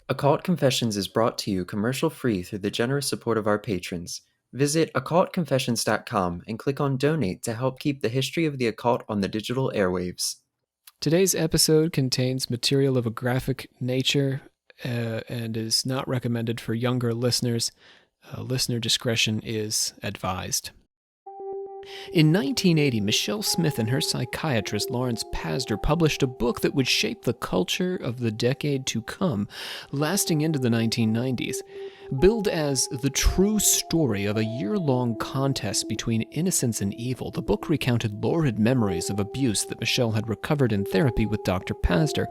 Occult Confessions is brought to you commercial-free through the generous support of our patrons. Visit occultconfessions.com and click on Donate to help keep the history of the occult on the digital airwaves. Today's episode contains material of a graphic nature and is not recommended for younger listeners. Listener discretion is advised. In 1980, Michelle Smith and her psychiatrist Smith and Pazder published a book that would shape the culture of the decade to come, lasting into the 1990s. Billed as the true story of a year-long contest between innocence and evil, the book recounted lurid memories of abuse that Michelle had recovered in therapy with Dr. Pazder.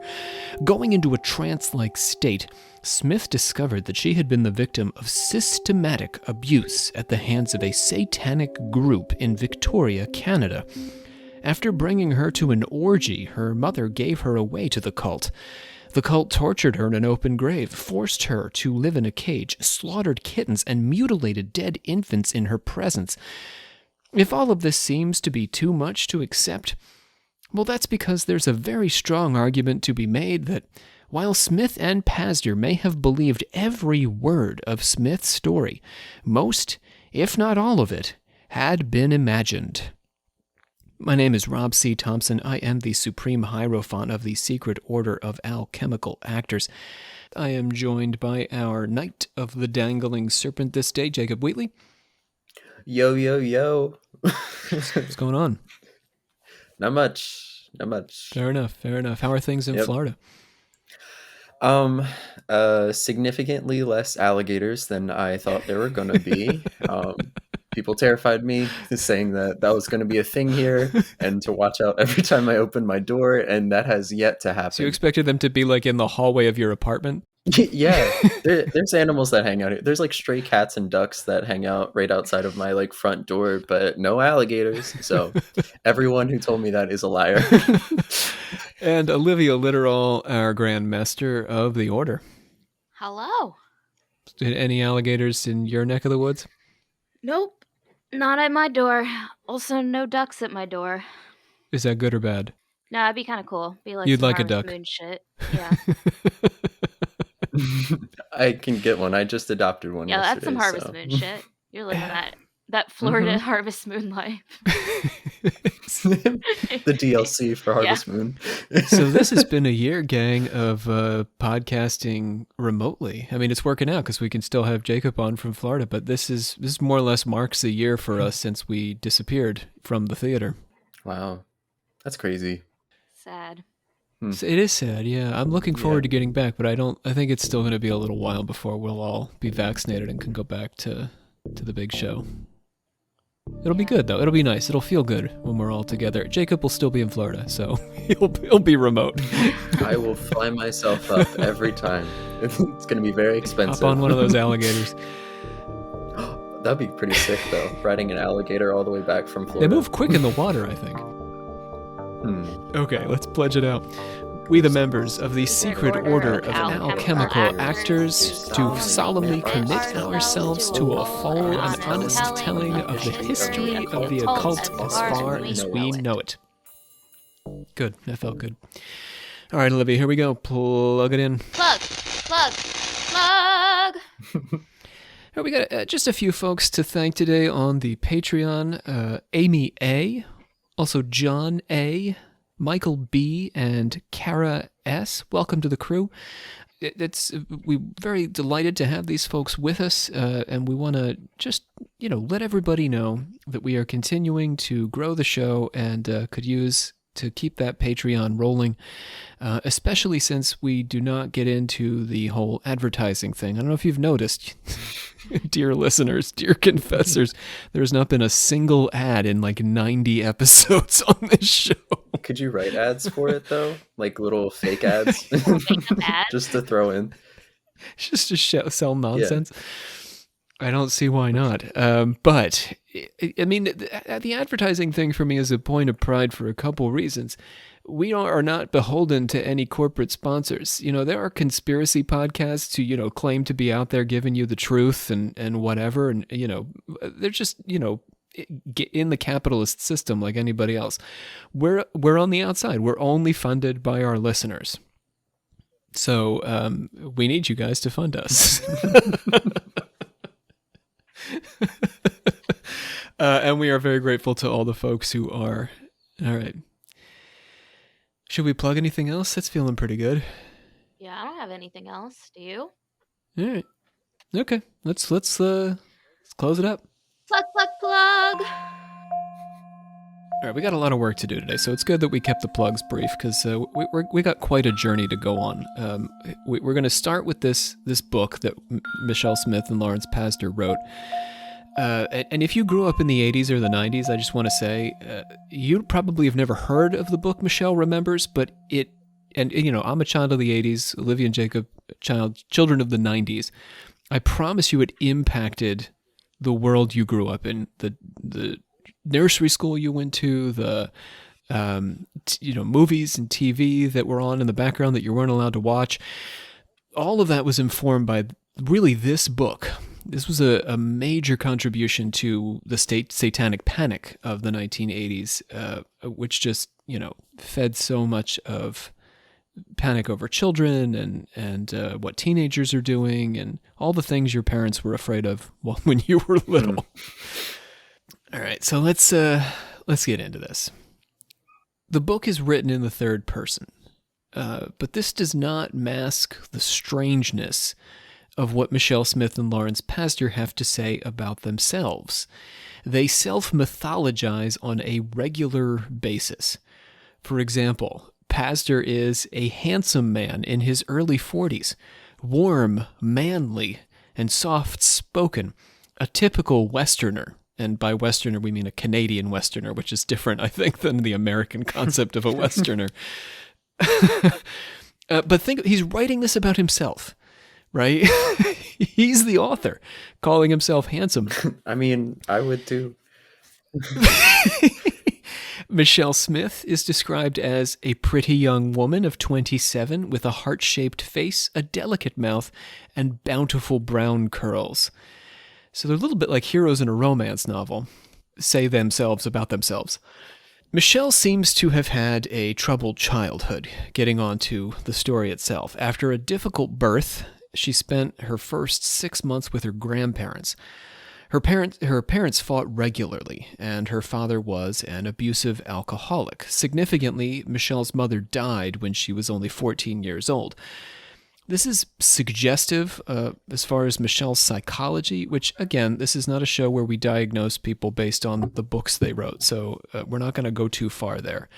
Going into a trance-like state, Smith discovered that she had been the victim of systematic abuse at the hands of a satanic group in Victoria, Canada. After bringing her to an orgy, her mother gave her away to the cult. The cult tortured her in an open grave, forced her to live in a cage, slaughtered kittens, and mutilated dead infants in her presence. If all of this seems to be too much to accept, well, that's because there's a very strong argument to be made that while Smith and Pazder may have believed every word of Smith's story, most, if not all of it, had been imagined. My name is Rob C. Thompson. I am the Supreme Hierophant of the Secret Order of Alchemical Actors. I am joined by our Knight of the Dangling Serpent this day, Jacob Wheatley. Yo, yo, yo. What's going on? Not much. Fair enough. How are things in Florida? Significantly less alligators than I thought there were going to be. People terrified me, saying that was going to be a thing here and to watch out every time I open my door, and that has yet to happen. So you expected them to be like in the hallway of your apartment? Yeah, there's animals that hang out here. There's like stray cats and ducks that hang out right outside of my like front door, but no alligators. So everyone who told me that is a liar. And Olivia Litterall, our Grand Master of the Order. Hello. Any alligators in your neck of the woods? Nope. Not at my door. Also, no ducks at my door. Is that good or bad? No, that'd be kind of cool. Be like you'd some like a Harvest duck. Moon shit. Yeah. I can get one. I just adopted one. Yeah, that's some yesterday, Harvest Moon shit. You're living that Florida Harvest Moon life. The DLC for Harvest Moon. So this has been a year, gang, of podcasting remotely. I mean, it's working out because we can still have Jacob on from Florida, but this more or less marks a year for us since we disappeared from the theater. Wow, that's crazy. Sad. So it is sad, yeah. I'm looking forward to getting back, but I think it's still going to be a little while before we'll all be vaccinated and can go back to the big show. It'll be good, though. It'll be nice. It'll feel good when we're all together. Jacob will still be in Florida, so he'll be remote. I will fly myself up every time. It's going to be very expensive. Hop on one of those alligators. That'd be pretty sick, though. Riding an alligator all the way back from Florida. They move quick in the water, I think. Okay, let's pledge it out. We, the members of the Secret Order of Alchemical Actors, do solemnly commit ourselves to a full and honest telling of the history of the occult as far as we know it. Good, that felt good. All right, Olivia, here we go. Plug it in. Plug. Here we got just a few folks to thank today on the Patreon. Amy A., also John A., Michael B., and Kara S. Welcome to the crew. We're very delighted to have these folks with us, and we want to just, let everybody know that we are continuing to grow the show and could use to keep that Patreon rolling, especially since we do not get into the whole advertising thing. I don't know if you've noticed, dear listeners, dear confessors, there's not been a single ad in like 90 episodes on this show. Could you write ads for it, though? Like little fake ads? Just to throw in. Just to sell nonsense? Yeah. I don't see why not. But, I mean, the advertising thing for me is a point of pride for a couple reasons. We are not beholden to any corporate sponsors. There are conspiracy podcasts who, claim to be out there giving you the truth and whatever. And, they're just, in the capitalist system like anybody else. We're on the outside. We're only funded by our listeners. So we need you guys to fund us. And we are very grateful to all the folks who are. All right. Should we plug anything else? That's feeling pretty good. Yeah, I don't have anything else. Do you? All right. Okay. Let's close it up. Plug, plug, plug. All right, we got a lot of work to do today, so it's good that we kept the plugs brief because we got quite a journey to go on. We're going to start with this book that Michelle Smith and Lawrence Pazder wrote. And if you grew up in the 80s or the 90s, I just want to say you probably have never heard of the book Michelle remembers, but I'm a child of the 80s, Olivia and Jacob, children of the 90s. I promise you it impacted the world you grew up in, the nursery school you went to, the movies and TV that were on in the background that you weren't allowed to watch. All of that was informed by really this book. This was a major contribution to the satanic panic of the 1980s, which just fed so much of panic over children and what teenagers are doing and all the things your parents were afraid of when you were little. All right, so let's get into this. The book is written in the third person, but this does not mask the strangeness of what Michelle Smith and Lawrence Pazder have to say about themselves. They self-mythologize on a regular basis. For example, Pazder is a handsome man in his early 40s, warm, manly, and soft-spoken, a typical Westerner. And by Westerner, we mean a Canadian Westerner, which is different, I think, than the American concept of a Westerner. But he's writing this about himself, right? He's the author, calling himself handsome. I mean, I would too. Michelle Smith is described as a pretty young woman of 27 with a heart-shaped face, a delicate mouth, and bountiful brown curls. So they're a little bit like heroes in a romance novel, say themselves about themselves. Michelle seems to have had a troubled childhood, getting on to the story itself. After a difficult birth, she spent her first 6 months with her grandparents. Her parents fought regularly, and her father was an abusive alcoholic. Significantly, Michelle's mother died when she was only 14 years old. This is suggestive as far as Michelle's psychology, which, again, this is not a show where we diagnose people based on the books they wrote, so we're not going to go too far there.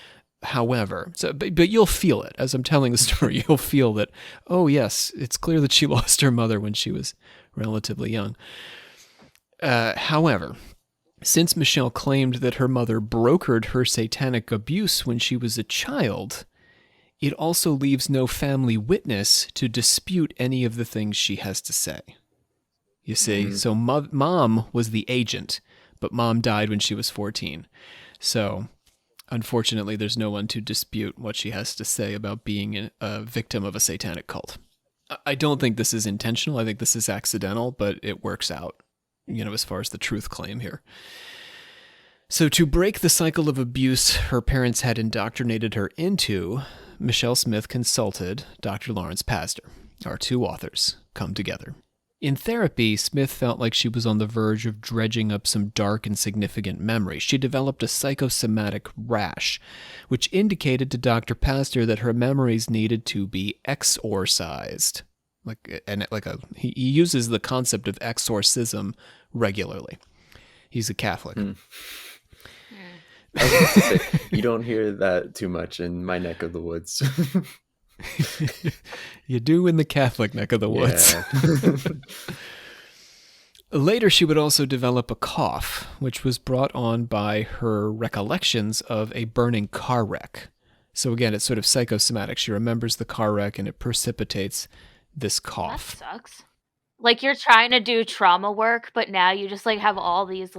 However, but you'll feel it. As I'm telling the story, you'll feel that, oh yes, it's clear that she lost her mother when she was relatively young. However, since Michelle claimed that her mother brokered her satanic abuse when she was a child, it also leaves no family witness to dispute any of the things she has to say. You see? So mom was the agent, but mom died when she was 14. So, unfortunately, there's no one to dispute what she has to say about being a victim of a satanic cult. I don't think this is intentional. I think this is accidental, but it works out, as far as the truth claim here. So to break the cycle of abuse her parents had indoctrinated her into, Michelle Smith consulted Dr. Lawrence Pazder. Our two authors come together. In therapy, Smith felt like she was on the verge of dredging up some dark and significant memories. She developed a psychosomatic rash, which indicated to Dr. Pazder that her memories needed to be exorcised. He uses the concept of exorcism regularly. He's a Catholic. I was about to say, you don't hear that too much in my neck of the woods. You do in the Catholic neck of the woods. Yeah. Later, she would also develop a cough, which was brought on by her recollections of a burning car wreck. So again, it's sort of psychosomatic. She remembers the car wreck and it precipitates this cough. That sucks. Like you're trying to do trauma work, but now you just have all these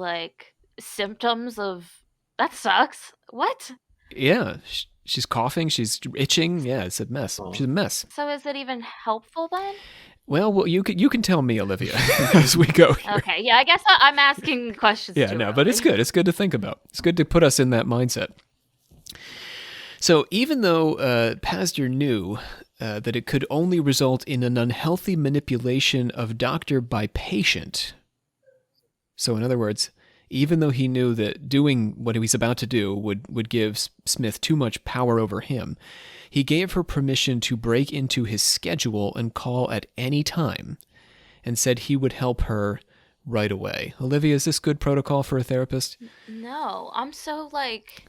symptoms of... That sucks. What? Yeah. She's coughing. She's itching. Yeah, it's a mess. Oh. She's a mess. So is it even helpful then? Well, you can tell me, Olivia, as we go here. Okay. Yeah, I guess I'm asking questions. Yeah, no, but it's good. It's good to think about. It's good to put us in that mindset. So even though Pazder knew that it could only result in an unhealthy manipulation of doctor by patient. So in other words, even though he knew that doing what he was about to do would give Smith too much power over him, he gave her permission to break into his schedule and call at any time, and said he would help her right away. Olivia, is this good protocol for a therapist? No, I'm so like,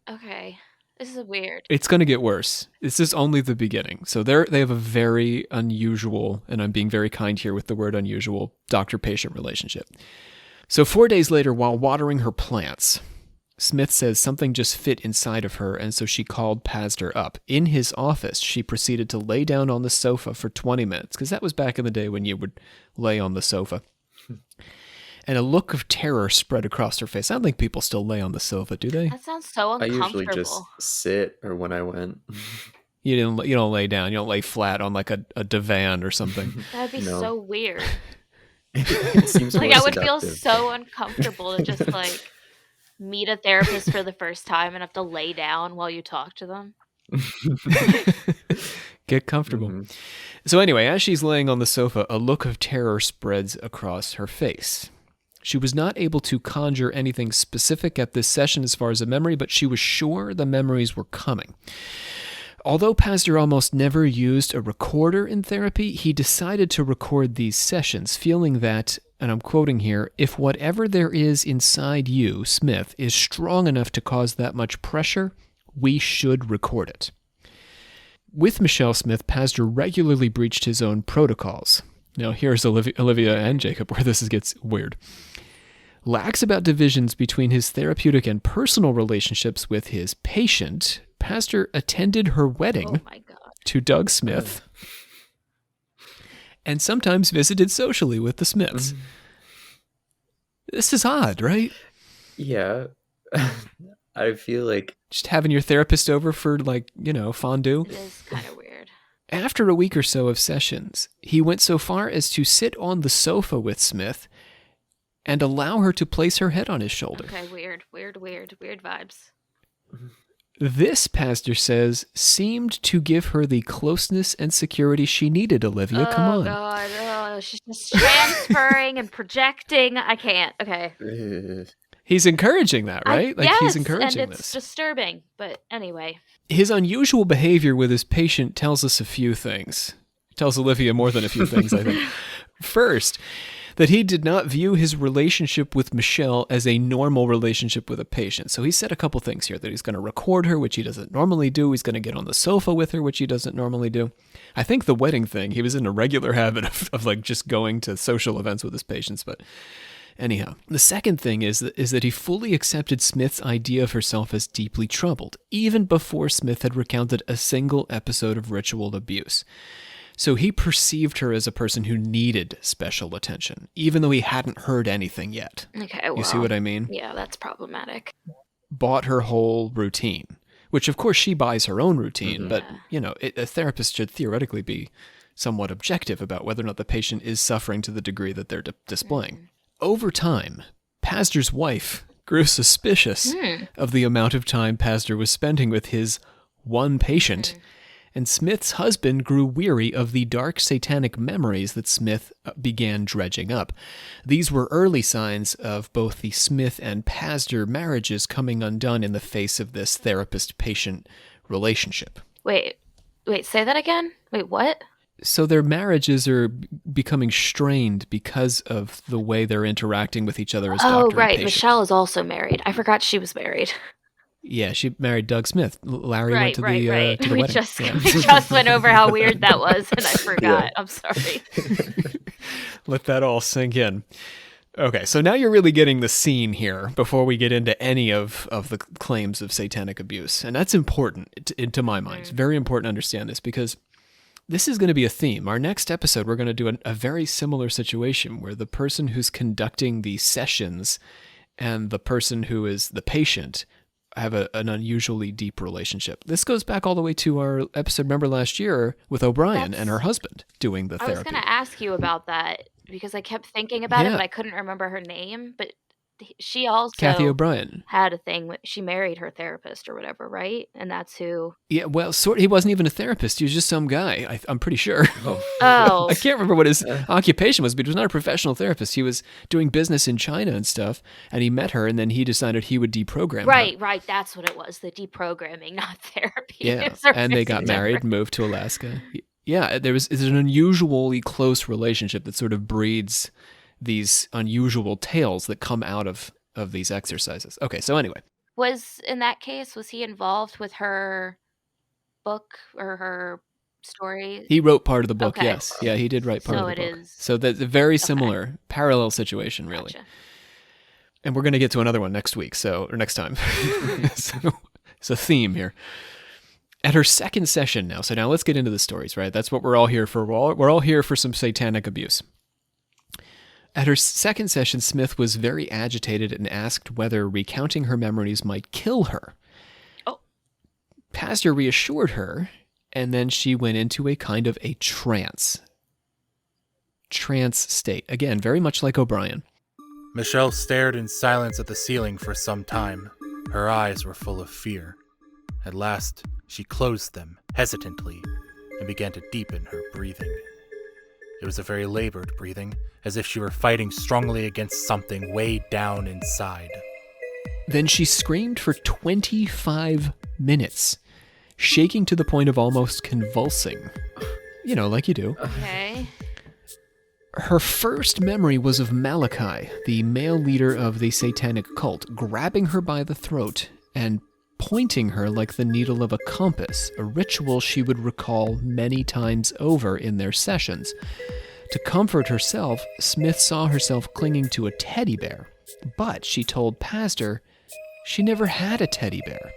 okay, this is weird. It's going to get worse. This is only the beginning. So they have a very unusual, and I'm being very kind here with the word unusual, doctor-patient relationship. So 4 days later, while watering her plants, Smith says something just fit inside of her, and so she called Pazder up. In his office, she proceeded to lay down on the sofa for 20 minutes, because that was back in the day when you would lay on the sofa. And a look of terror spread across her face. I don't think people still lay on the sofa, do they? That sounds so I uncomfortable. usually just sit, or when I went. You don't lay down. You don't lay flat on like a divan or something. That'd be No. so weird. It seems Like more I would feel seductive. so uncomfortable to just like meet a therapist for the first time and have to lay down while you talk to them. Get comfortable. Mhm. So anyway, as she's laying on the sofa, a look of terror spreads across her face. She was not able to conjure anything specific at this session as far as a memory, but she was sure the memories were coming. Although Pazder almost never used a recorder in therapy, he decided to record these sessions, feeling that, and I'm quoting here, if whatever there is inside you, Smith, is strong enough to cause that much pressure, we should record it. With Michelle Smith, Pazder regularly breached his own protocols. Now here's Olivia and Jacob, where this gets weird. Lax about divisions between his therapeutic and personal relationships with his patient, Pazder attended her wedding Oh my god. to Doug Smith and sometimes visited socially with the Smiths. This is odd, right? Yeah. I feel like Just having your therapist over for, fondue. It is kind of weird. After a week or so of sessions, he went so far as to sit on the sofa with Smith and allow her to place her head on his shoulder. Okay, weird vibes. This, Pazder says, seemed to give her the closeness and security she needed, Olivia. Come on. Oh god, she's just transferring and projecting. I can't. Okay. He's encouraging that, right? Yes, he's encouraging and it's this. disturbing. But anyway. His unusual behavior with his patient tells us a few things. Tells Olivia more than a few things, I think. First, that he did not view his relationship with Michelle as a normal relationship with a patient. So he said a couple things here, that he's going to record her, which he doesn't normally do. He's going to get on the sofa with her, which he doesn't normally do. I think the wedding thing, he was in a regular habit of like just going to social events with his patients. But anyhow, the second thing is that he fully accepted Smith's idea of herself as deeply troubled, even before Smith had recounted a single episode of ritual abuse. So he perceived her as a person who needed special attention, even though he hadn't heard anything yet. Okay, well. You see what I mean? Yeah, that's problematic. Bought her whole routine, which of course she buys her own routine, but a therapist should theoretically be somewhat objective about whether or not the patient is suffering to the degree that they're displaying. Over time, Pazder's wife grew suspicious of the amount of time Pazder was spending with his one patient, and Smith's husband grew weary of the dark satanic memories that Smith began dredging up. These were early signs of both the Smith and Pazder marriages coming undone in the face of this therapist-patient relationship. Wait, say that again? Wait, what? So their marriages are becoming strained because of the way they're interacting with each other as doctor and right. patient. Michelle is also married. I forgot she was married. Yeah, she married Doug Smith. Larry went to the to the we wedding. We just went over how weird that was, and I forgot. Yeah. I'm sorry. Let that all sink in. Okay, so now you're really getting the scene here before we get into any of the claims of satanic abuse. And that's important to my mind. It's very important to understand this because this is going to be a theme. Our next episode, we're going to do a very similar situation where the person who's conducting the sessions and the person who is the patient have an unusually deep relationship. This goes back all the way to our episode, remember last year, with O'Brien and her husband doing the therapy. I was going to ask you about that because I kept thinking about it, Yeah. but I couldn't remember her name. But she Kathy also O'Brien. had a thing with, she married her therapist or whatever, right? And that's who. Yeah, well, he wasn't even a therapist. He was just some guy, I'm pretty sure. Oh. I can't remember what his occupation was, but he was not a professional therapist. He was doing business in China and stuff, and he met her, and then he decided he would deprogram her. Right. That's what it was. The deprogramming, not therapy. Yeah, and they got married and moved to Alaska. Yeah, there's an unusually close relationship that sort of breeds these unusual tales that come out of these exercises. Okay, so anyway. In that case, was he involved with her book or her story? He wrote part of the book, Okay. yes. Yeah, he did write part of the book. Is... So that's a very similar, parallel situation, really. Gotcha. And we're going to get to another one next week, or next time. So it's a theme here. At her second session now, so now let's get into the stories, right? That's what we're all here for. We're all here for some satanic abuse. At her second session, Smith was very agitated and asked whether recounting her memories might kill her. Oh. Pazder reassured her, and then she went into a kind of a trance state. Again, very much like O'Brien. Michelle stared in silence at the ceiling for some time. Her eyes were full of fear. At last, she closed them hesitantly and began to deepen her breathing. It was a very labored breathing, as if she were fighting strongly against something way down inside. Then she screamed for 25 minutes, shaking to the point of almost convulsing. You know, like you do. Okay. Her first memory was of Malachi, the male leader of the Satanic cult, grabbing her by the throat and pointing her like the needle of a compass, a ritual she would recall many times over in their sessions. To comfort herself, Smith saw herself clinging to a teddy bear, but she told Pazder she never had a teddy bear.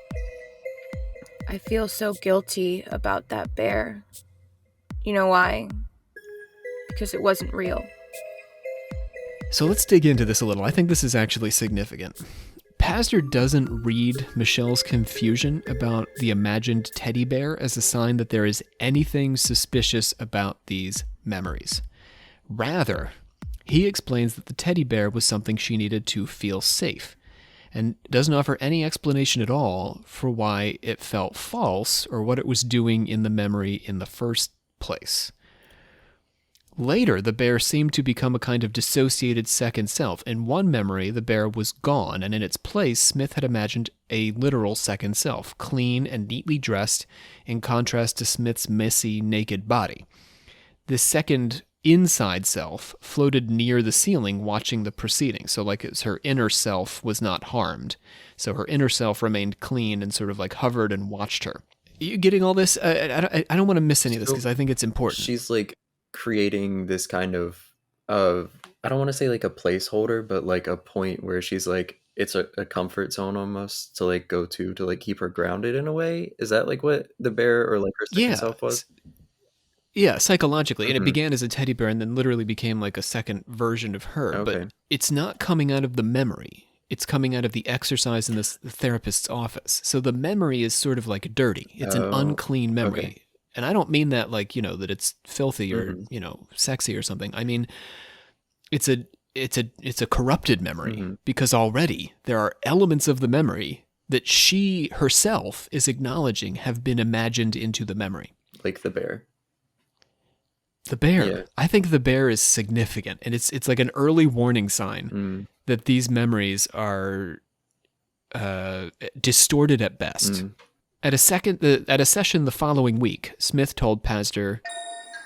I feel so guilty about that bear. You know why? Because it wasn't real. So let's dig into this a little. I think this is actually significant. Pazder doesn't read Michelle's confusion about the imagined teddy bear as a sign that there is anything suspicious about these memories. Rather, he explains that the teddy bear was something she needed to feel safe, and doesn't offer any explanation at all for why it felt false or what it was doing in the memory in the first place. Later, the bear seemed to become a kind of dissociated second self. In one memory, the bear was gone, and in its place, Smith had imagined a literal second self, clean and neatly dressed, in contrast to Smith's messy, naked body. This second inside self floated near the ceiling watching the proceedings, so like it was her inner self was not harmed. So her inner self remained clean and sort of like hovered and watched her. You getting all this? I don't want to miss any of this because I think it's important. She's like creating this kind of I don't want to say like a placeholder, but like a point where she's like, it's a comfort zone almost to like go to like keep her grounded in a way. Is that like what the bear or like her second self was? Yeah, psychologically. And it began as a teddy bear and then literally became like a second version of her. Okay. But it's not coming out of the memory. It's coming out of the exercise in the therapist's office. So the memory is sort of like dirty. It's an unclean memory. Okay. And I don't mean that like, you know, that it's filthy or, you know, sexy or something. I mean, it's a corrupted memory because already there are elements of the memory that she herself is acknowledging have been imagined into the memory. Like the bear. The bear. Yeah. I think the bear is significant, and it's like an early warning sign that these memories are distorted at best. At a session the following week, Smith told Pazder,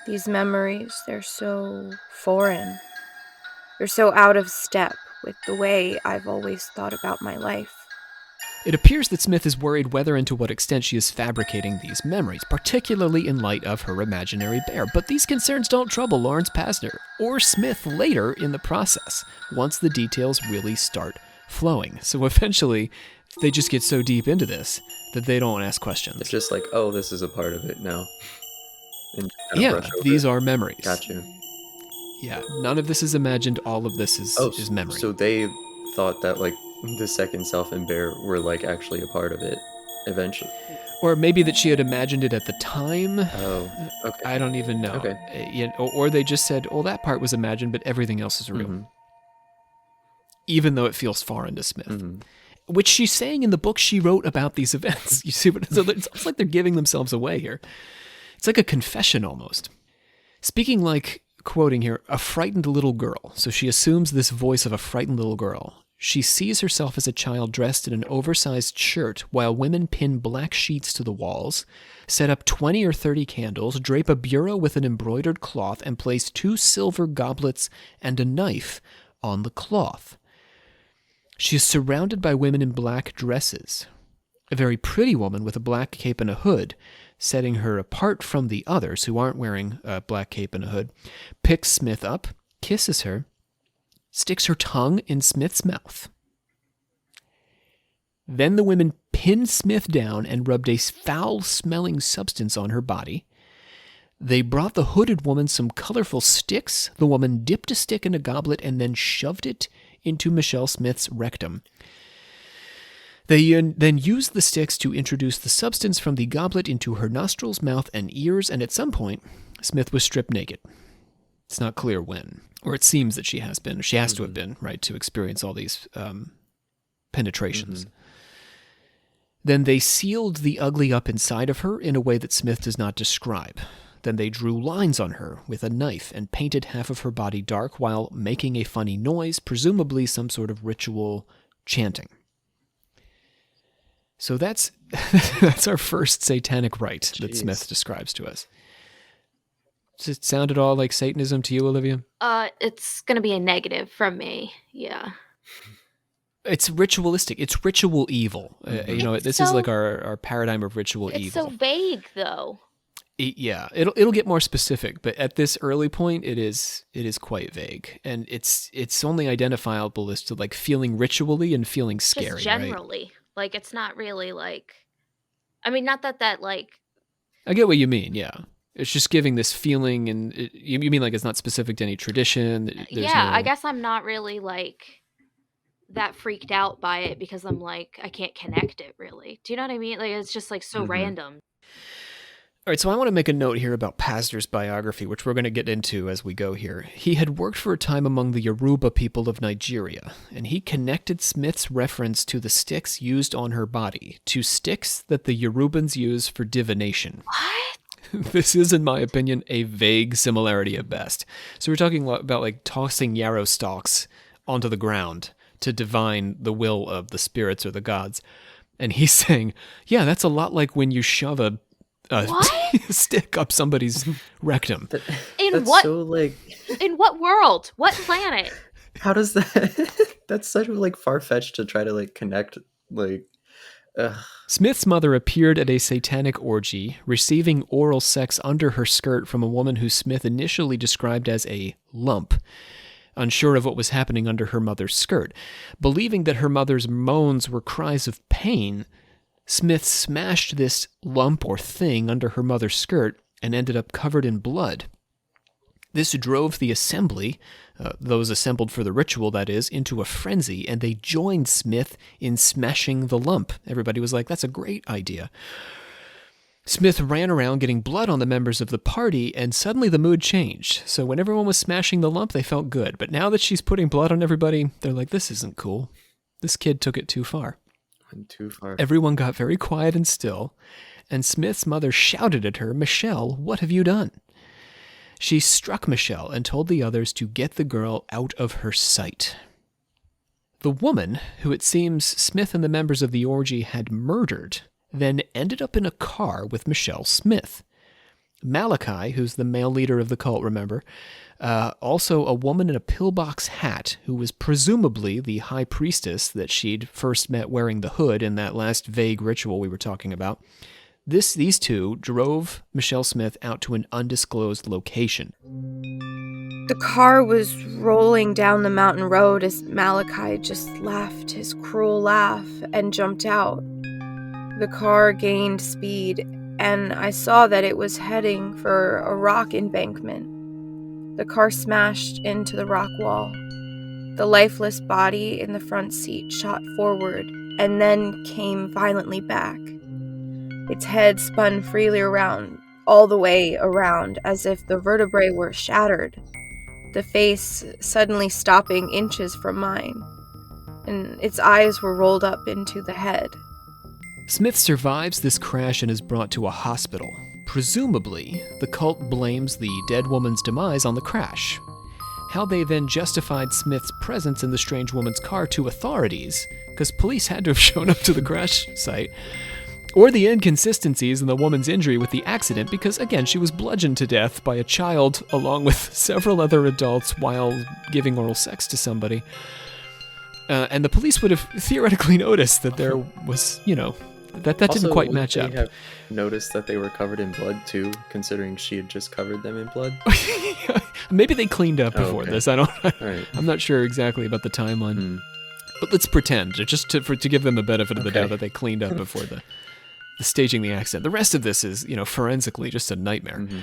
"These memories, they're so foreign. They're so out of step with the way I've always thought about my life." It appears that Smith is worried whether and to what extent she is fabricating these memories, particularly in light of her imaginary bear. But these concerns don't trouble Lawrence Pazder or Smith later in the process, once the details really start flowing. So eventually, they just get so deep into this that they don't ask questions. It's just like, oh, this is a part of it now. And yeah, these are memories. Gotcha. Yeah, none of this is imagined. All of this is memory. So they thought that like the second self and bear were like actually a part of it eventually. Or maybe that she had imagined it at the time. Oh, okay. I don't even know. Okay. Or they just said, oh, that part was imagined, but everything else is real. even though it feels foreign to Smith. Mhm. Which she's saying in the book she wrote about these events. You see, so it's almost like they're giving themselves away here. It's like a confession almost. Speaking like, quoting here, a frightened little girl. So she assumes this voice of a frightened little girl. She sees herself as a child dressed in an oversized shirt while women pin black sheets to the walls, set up 20 or 30 candles, drape a bureau with an embroidered cloth, and place 2 silver goblets and a knife on the cloth. She is surrounded by women in black dresses. A very pretty woman with a black cape and a hood, setting her apart from the others who aren't wearing a black cape and a hood, picks Smith up, kisses her, sticks her tongue in Smith's mouth. Then the women pinned Smith down and rubbed a foul-smelling substance on her body. They brought the hooded woman some colorful sticks. The woman dipped a stick in a goblet and then shoved it into Michelle Smith's rectum. They then used the sticks to introduce the substance from the goblet into her nostrils, mouth, and ears, and at some point, Smith was stripped naked. It's not clear when, or it seems that she has been. She has to have been, right, to experience all these penetrations. Then they sealed the ugly up inside of her in a way that Smith does not describe. Then they drew lines on her with a knife and painted half of her body dark while making a funny noise, presumably some sort of ritual chanting. So that's our first satanic rite that Smith describes to us. Does it sound at all like Satanism to you, Olivia? It's going to be a negative from me. Yeah. It's ritualistic. It's ritual evil. This is like our paradigm of ritual evil. It's so vague, though. It'll get more specific, but at this early point, it is quite vague, and it's only identifiable as to like feeling ritually and feeling scary. Just generally, right? Like it's not really like. I mean, not that like. I get what you mean. Yeah, it's just giving this feeling, and you mean like it's not specific to any tradition. I guess I'm not really like that freaked out by it because I'm like I can't connect it really. Do you know what I mean? Like it's just like so random. All right, so I want to make a note here about Pazder's biography, which we're going to get into as we go here. He had worked for a time among the Yoruba people of Nigeria, and he connected Smith's reference to the sticks used on her body to sticks that the Yorubans use for divination. What? This is, in my opinion, a vague similarity at best. So we're talking about like tossing yarrow stalks onto the ground to divine the will of the spirits or the gods. And he's saying, yeah, that's a lot like when you shove a stick up somebody's rectum. In what world? What planet? How does that? That's such a like far-fetched to try to like connect like. Smith's mother appeared at a satanic orgy, receiving oral sex under her skirt from a woman who Smith initially described as a lump. Unsure of what was happening under her mother's skirt, believing that her mother's moans were cries of pain, Smith smashed this lump or thing under her mother's skirt and ended up covered in blood. This drove the assembly, those assembled for the ritual, that is, into a frenzy, and they joined Smith in smashing the lump. Everybody was like, that's a great idea. Smith ran around getting blood on the members of the party, and suddenly the mood changed. So when everyone was smashing the lump, they felt good. But now that she's putting blood on everybody, they're like, this isn't cool. This kid took it too far. Too far. Everyone got very quiet and still, and Smith's mother shouted at her, Michelle, what have you done? She struck Michelle and told the others to get the girl out of her sight. The woman, who it seems Smith and the members of the orgy had murdered, then ended up in a car with Michelle Smith. Malachi, who's the male leader of the cult, remember, also a woman in a pillbox hat who was presumably the high priestess that she'd first met wearing the hood in that last vague ritual we were talking about. These two drove Michelle Smith out to an undisclosed location. The car was rolling down the mountain road as Malachi just laughed his cruel laugh and jumped out. The car gained speed, and I saw that it was heading for a rock embankment. The car smashed into the rock wall. The lifeless body in the front seat shot forward and then came violently back. Its head spun freely around, all the way around, as if the vertebrae were shattered, the face suddenly stopping inches from mine. and its eyes were rolled up into the head. Smith survives this crash and is brought to a hospital. Presumably, the cult blames the dead woman's demise on the crash. How they then justified Smith's presence in the strange woman's car to authorities, because police had to have shown up to the crash site, or the inconsistencies in the woman's injury with the accident, because again, she was bludgeoned to death by a child along with several other adults while giving oral sex to somebody. And the police would have theoretically noticed that there was, that didn't Also, quite match they up. have noticed that they were covered in blood too, considering she had just covered them in blood. Maybe they cleaned up before okay. this. Right. I'm not sure exactly about the timeline. Hmm. But let's pretend, just to give them the benefit of the Okay. doubt, that they cleaned up before the staging the accident. The rest of this is, forensically just a nightmare. Mhm.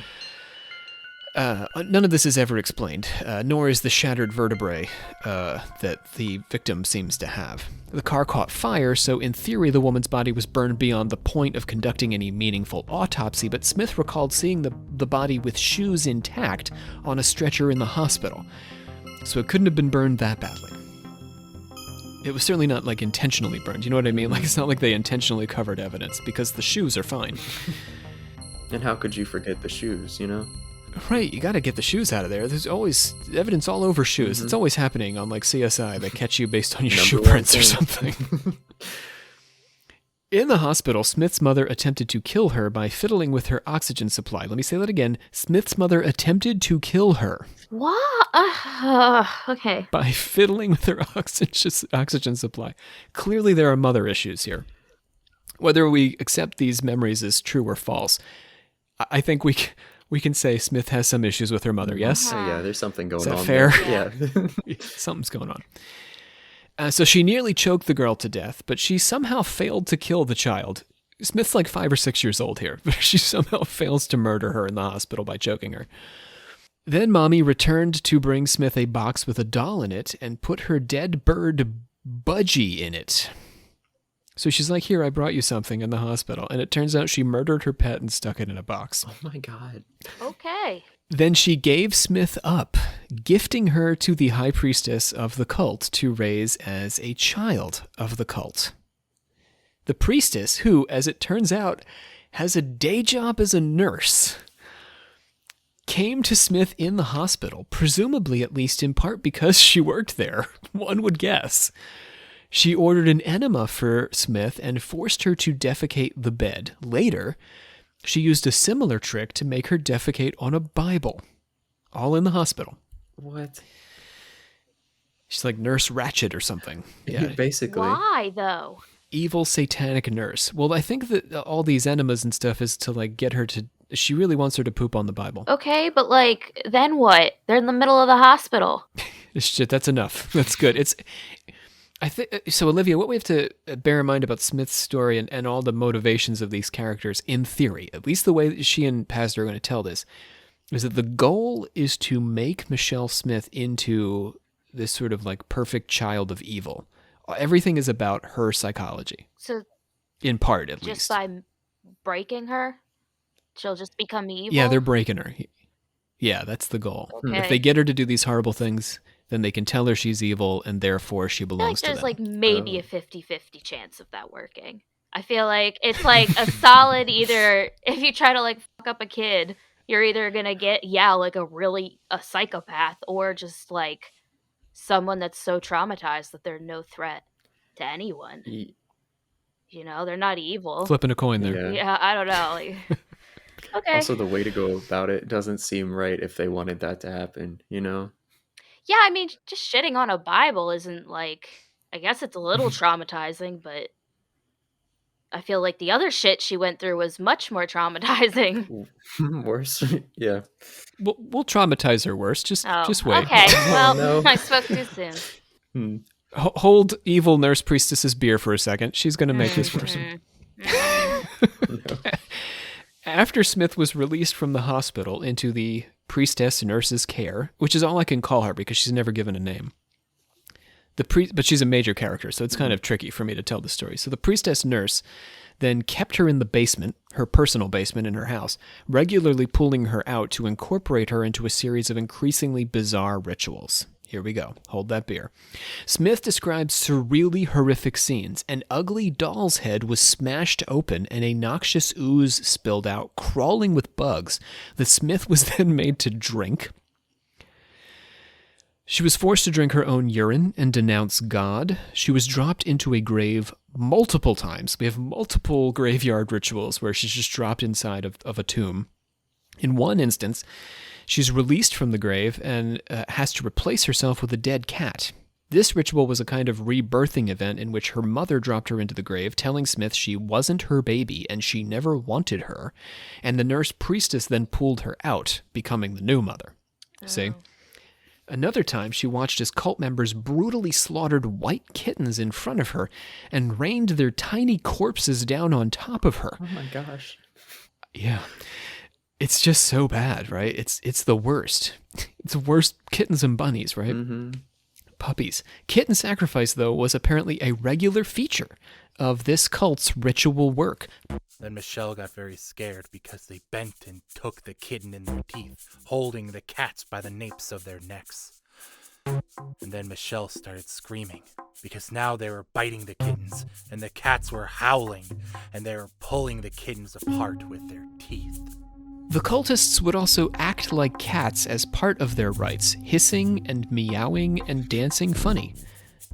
None of this is ever explained, nor is the shattered vertebrae that the victim seems to have. The car caught fire, so in theory the woman's body was burned beyond the point of conducting any meaningful autopsy, but Smith recalled seeing the body with shoes intact on a stretcher in the hospital. So it couldn't have been burned that badly. It was certainly not, intentionally burned, you know what I mean? It's not like they intentionally covered evidence, because the shoes are fine. And how could you forget the shoes, Right, you gotta get the shoes out of there. There's always evidence all over shoes. It's always happening on CSI. They catch you based on your shoe Number one prints or thing. something. In the hospital, Smith's mother attempted to kill her by fiddling with her oxygen supply. Let me say that again. Smith's mother attempted to kill her What? Okay. by fiddling with her oxygen supply. Clearly there are mother issues here. Whether we accept these memories as true or false, I think we can say Smith has some issues with her mother, yes? So yeah, there's something going that on fair? there. Yeah. Something's going on. So she nearly choked the girl to death, but she somehow failed to kill the child. Smith's 5 or 6 years old here, but she somehow fails to murder her in the hospital by choking her. Then Mommy returned to bring Smith a box with a doll in it and put her dead bird Budgie in it. So she's like, here, I brought you something in the hospital. And it turns out she murdered her pet and stuck it in a box. Oh my god. Okay. Then she gave Smith up, gifting her to the high priestess of the cult to raise as a child of the cult. The priestess, who, as it turns out, has a day job as a nurse, came to Smith in the hospital, presumably at least in part because she worked there, one would guess. She ordered an enema for Smith and forced her to defecate the bed. Later, she used a similar trick to make her defecate on a Bible. All in the hospital. What? She's like Nurse Ratched or something. Yeah. Basically. Why though? Evil satanic nurse. Well, I think that all these enemas and stuff is to get her to... She really wants her to poop on the Bible. Okay, but then what? They're in the middle of the hospital. Shit, that's enough. That's good. I think so, Olivia, what we have to bear in mind about Smith's story and all the motivations of these characters, in theory, at least the way that she and Pazder are going to tell this, is that the goal is to make Michelle Smith into this sort of perfect child of evil. Everything is about her psychology, So in part at just least. by breaking her, she'll just become evil? Yeah, they're breaking her. Yeah, that's the goal. Okay. If they get her to do these horrible things, then they can tell her she's evil, and therefore she I feel belongs to there's them. maybe a 50-50 chance of that working. I feel like it's a solid either, if you try to fuck up a kid, you're either gonna get a psychopath, or just someone that's so traumatized that they're no threat to anyone. Ye- They're not evil. Flipping a coin there. Yeah. Yeah, I don't know. Okay. Also, the way to go about it doesn't seem right if they wanted that to happen, Yeah, I mean, just shitting on a Bible isn't I guess it's a little traumatizing, but I feel like the other shit she went through was much more traumatizing. Worse. Yeah. We'll traumatize her worse. Just wait. Okay, well, no. I spoke too soon. Hmm. Hold evil nurse priestess's beer for a second. She's going to make this worse. Mhm. After Smith was released from the hospital into the priestess nurse's care, which is all I can call her because she's never given a name. But she's a major character, so it's kind of tricky for me to tell the story. So the priestess nurse then kept her in the basement, her personal basement in her house, regularly pulling her out to incorporate her into a series of increasingly bizarre rituals. Here we go. Hold that beer. Smith describes surreally horrific scenes. An ugly doll's head was smashed open and a noxious ooze spilled out, crawling with bugs that Smith was then made to drink. She was forced to drink her own urine and denounce God. She was dropped into a grave multiple times. We have multiple graveyard rituals where she's just dropped inside of a tomb. In one instance, she's released from the grave and has to replace herself with a dead cat. This ritual was a kind of rebirthing event in which her mother dropped her into the grave, telling Smith she wasn't her baby and she never wanted her. And the nurse priestess then pulled her out, becoming the new mother. See? Another time, she watched as cult members brutally slaughtered white kittens in front of her and rained their tiny corpses down on top of her. Oh my gosh. Yeah. It's just so bad, right? It's the worst. It's the worst kittens and bunnies, right? Mm-hmm. Puppies. Kitten sacrifice, though, was apparently a regular feature of this cult's ritual work. Then Michelle got very scared because they bent and took the kitten in their teeth, holding the cats by the napes of their necks. And then Michelle started screaming, because now they were biting the kittens, and the cats were howling, and they were pulling the kittens apart with their teeth. The cultists would also act like cats as part of their rites, hissing and meowing and dancing funny,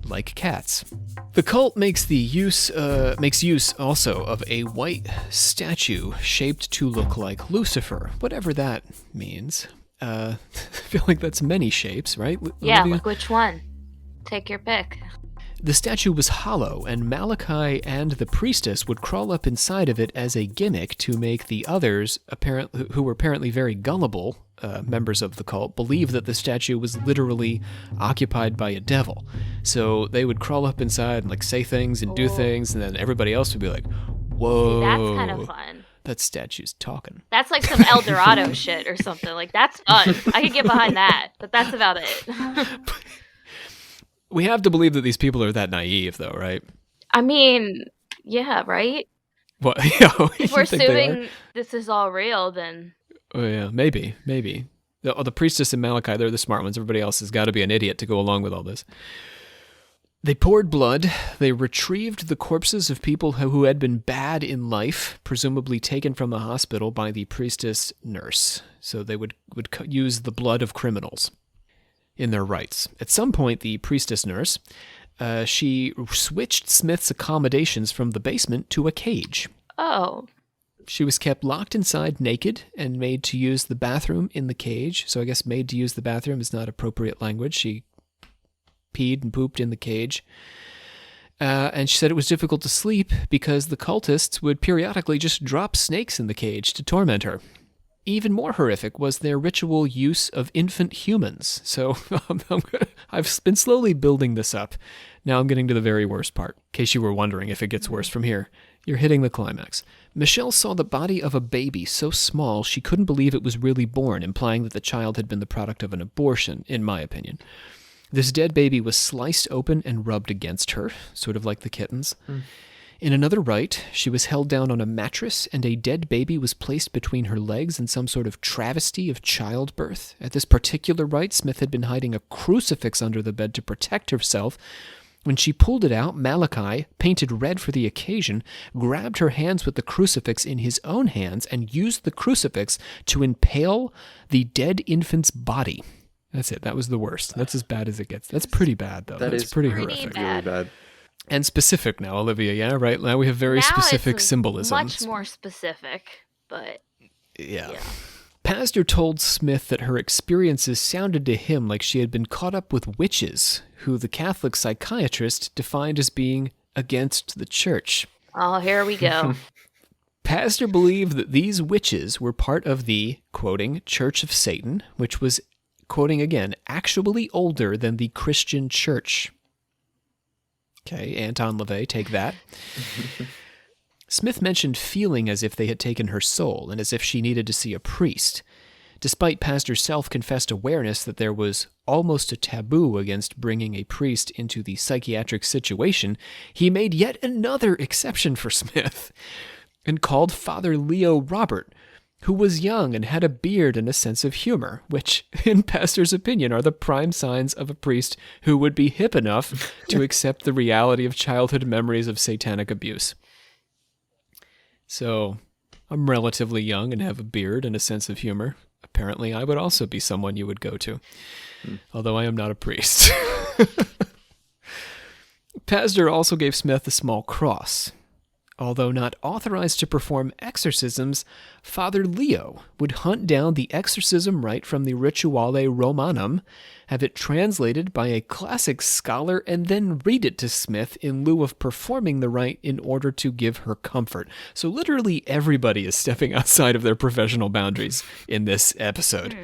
like cats. The cult makes use also of a white statue shaped to look like Lucifer, whatever that means. I feel like that's many shapes, right? Yeah, Olivia? like which one? Take your pick. The statue was hollow, and Malachi and the priestess would crawl up inside of it as a gimmick to make the others, who were apparently very gullible members of the cult, believe that the statue was literally occupied by a devil. So they would crawl up inside and like say things and do things, and then everybody else would be like, "Whoa, See, that's kind of fun. That statue's talking." That's like some El Dorado shit or something. Like, that's fun. I could get behind that, but that's about it. We have to believe that these people are that naive, though, right? I mean, yeah, right? What? If we're assuming this is all real, then... Oh, yeah, maybe. The priestess and Malachi, they're the smart ones. Everybody else has got to be an idiot to go along with all this. They poured blood. They retrieved the corpses of people who had been bad in life, presumably taken from the hospital by the priestess nurse. So they would use the blood of criminals in their rites. At some point, the priestess nurse, she switched Smith's accommodations from the basement to a cage. Oh. She was kept locked inside naked and made to use the bathroom in the cage. So I guess made to use the bathroom is not appropriate language. She peed and pooped in the cage. And she said it was difficult to sleep because the cultists would periodically just drop snakes in the cage to torment her. Even more horrific was their ritual use of infant humans. So I've been slowly building this up. Now I'm getting to the very worst part. In case you were wondering if it gets worse from here, you're hitting the climax. Michelle saw the body of a baby so small she couldn't believe it was really born, implying that the child had been the product of an abortion, in my opinion. This dead baby was sliced open and rubbed against her, sort of like the kittens. In another rite, she was held down on a mattress, and a dead baby was placed between her legs in some sort of travesty of childbirth. At this particular rite, Smith had been hiding a crucifix under the bed to protect herself. When she pulled it out, Malachi, painted red for the occasion, grabbed her hands with the crucifix in his own hands and used the crucifix to impale the dead infant's body. That's it. That was the worst. That's as bad as it gets. That's pretty bad, though. That's pretty horrific. Really bad. And specific now, Olivia, yeah, right? Now we have very specific symbolisms. Much more specific, but... Yeah. Pazder told Smith that her experiences sounded to him like she had been caught up with witches, who the Catholic psychiatrist defined as being against the church. Oh, here we go. Pazder believed that these witches were part of the, quoting, Church of Satan, which was, quoting again, actually older than the Christian church. Okay, Anton LaVey, take that. Smith mentioned feeling as if they had taken her soul and as if she needed to see a priest. Despite Pazder's self-confessed awareness that there was almost a taboo against bringing a priest into the psychiatric situation, he made yet another exception for Smith and called Father Leo Robert, who was young and had a beard and a sense of humor, which, in Pazder's opinion, are the prime signs of a priest who would be hip enough to accept the reality of childhood memories of satanic abuse. So, I'm relatively young and have a beard and a sense of humor. Apparently, I would also be someone you would go to, although I am not a priest. Pazder also gave Smith a small cross. Although not authorized to perform exorcisms, Father Leo would hunt down the exorcism rite from the Rituale Romanum, have it translated by a classic scholar, and then read it to Smith in lieu of performing the rite in order to give her comfort. So literally everybody is stepping outside of their professional boundaries in this episode.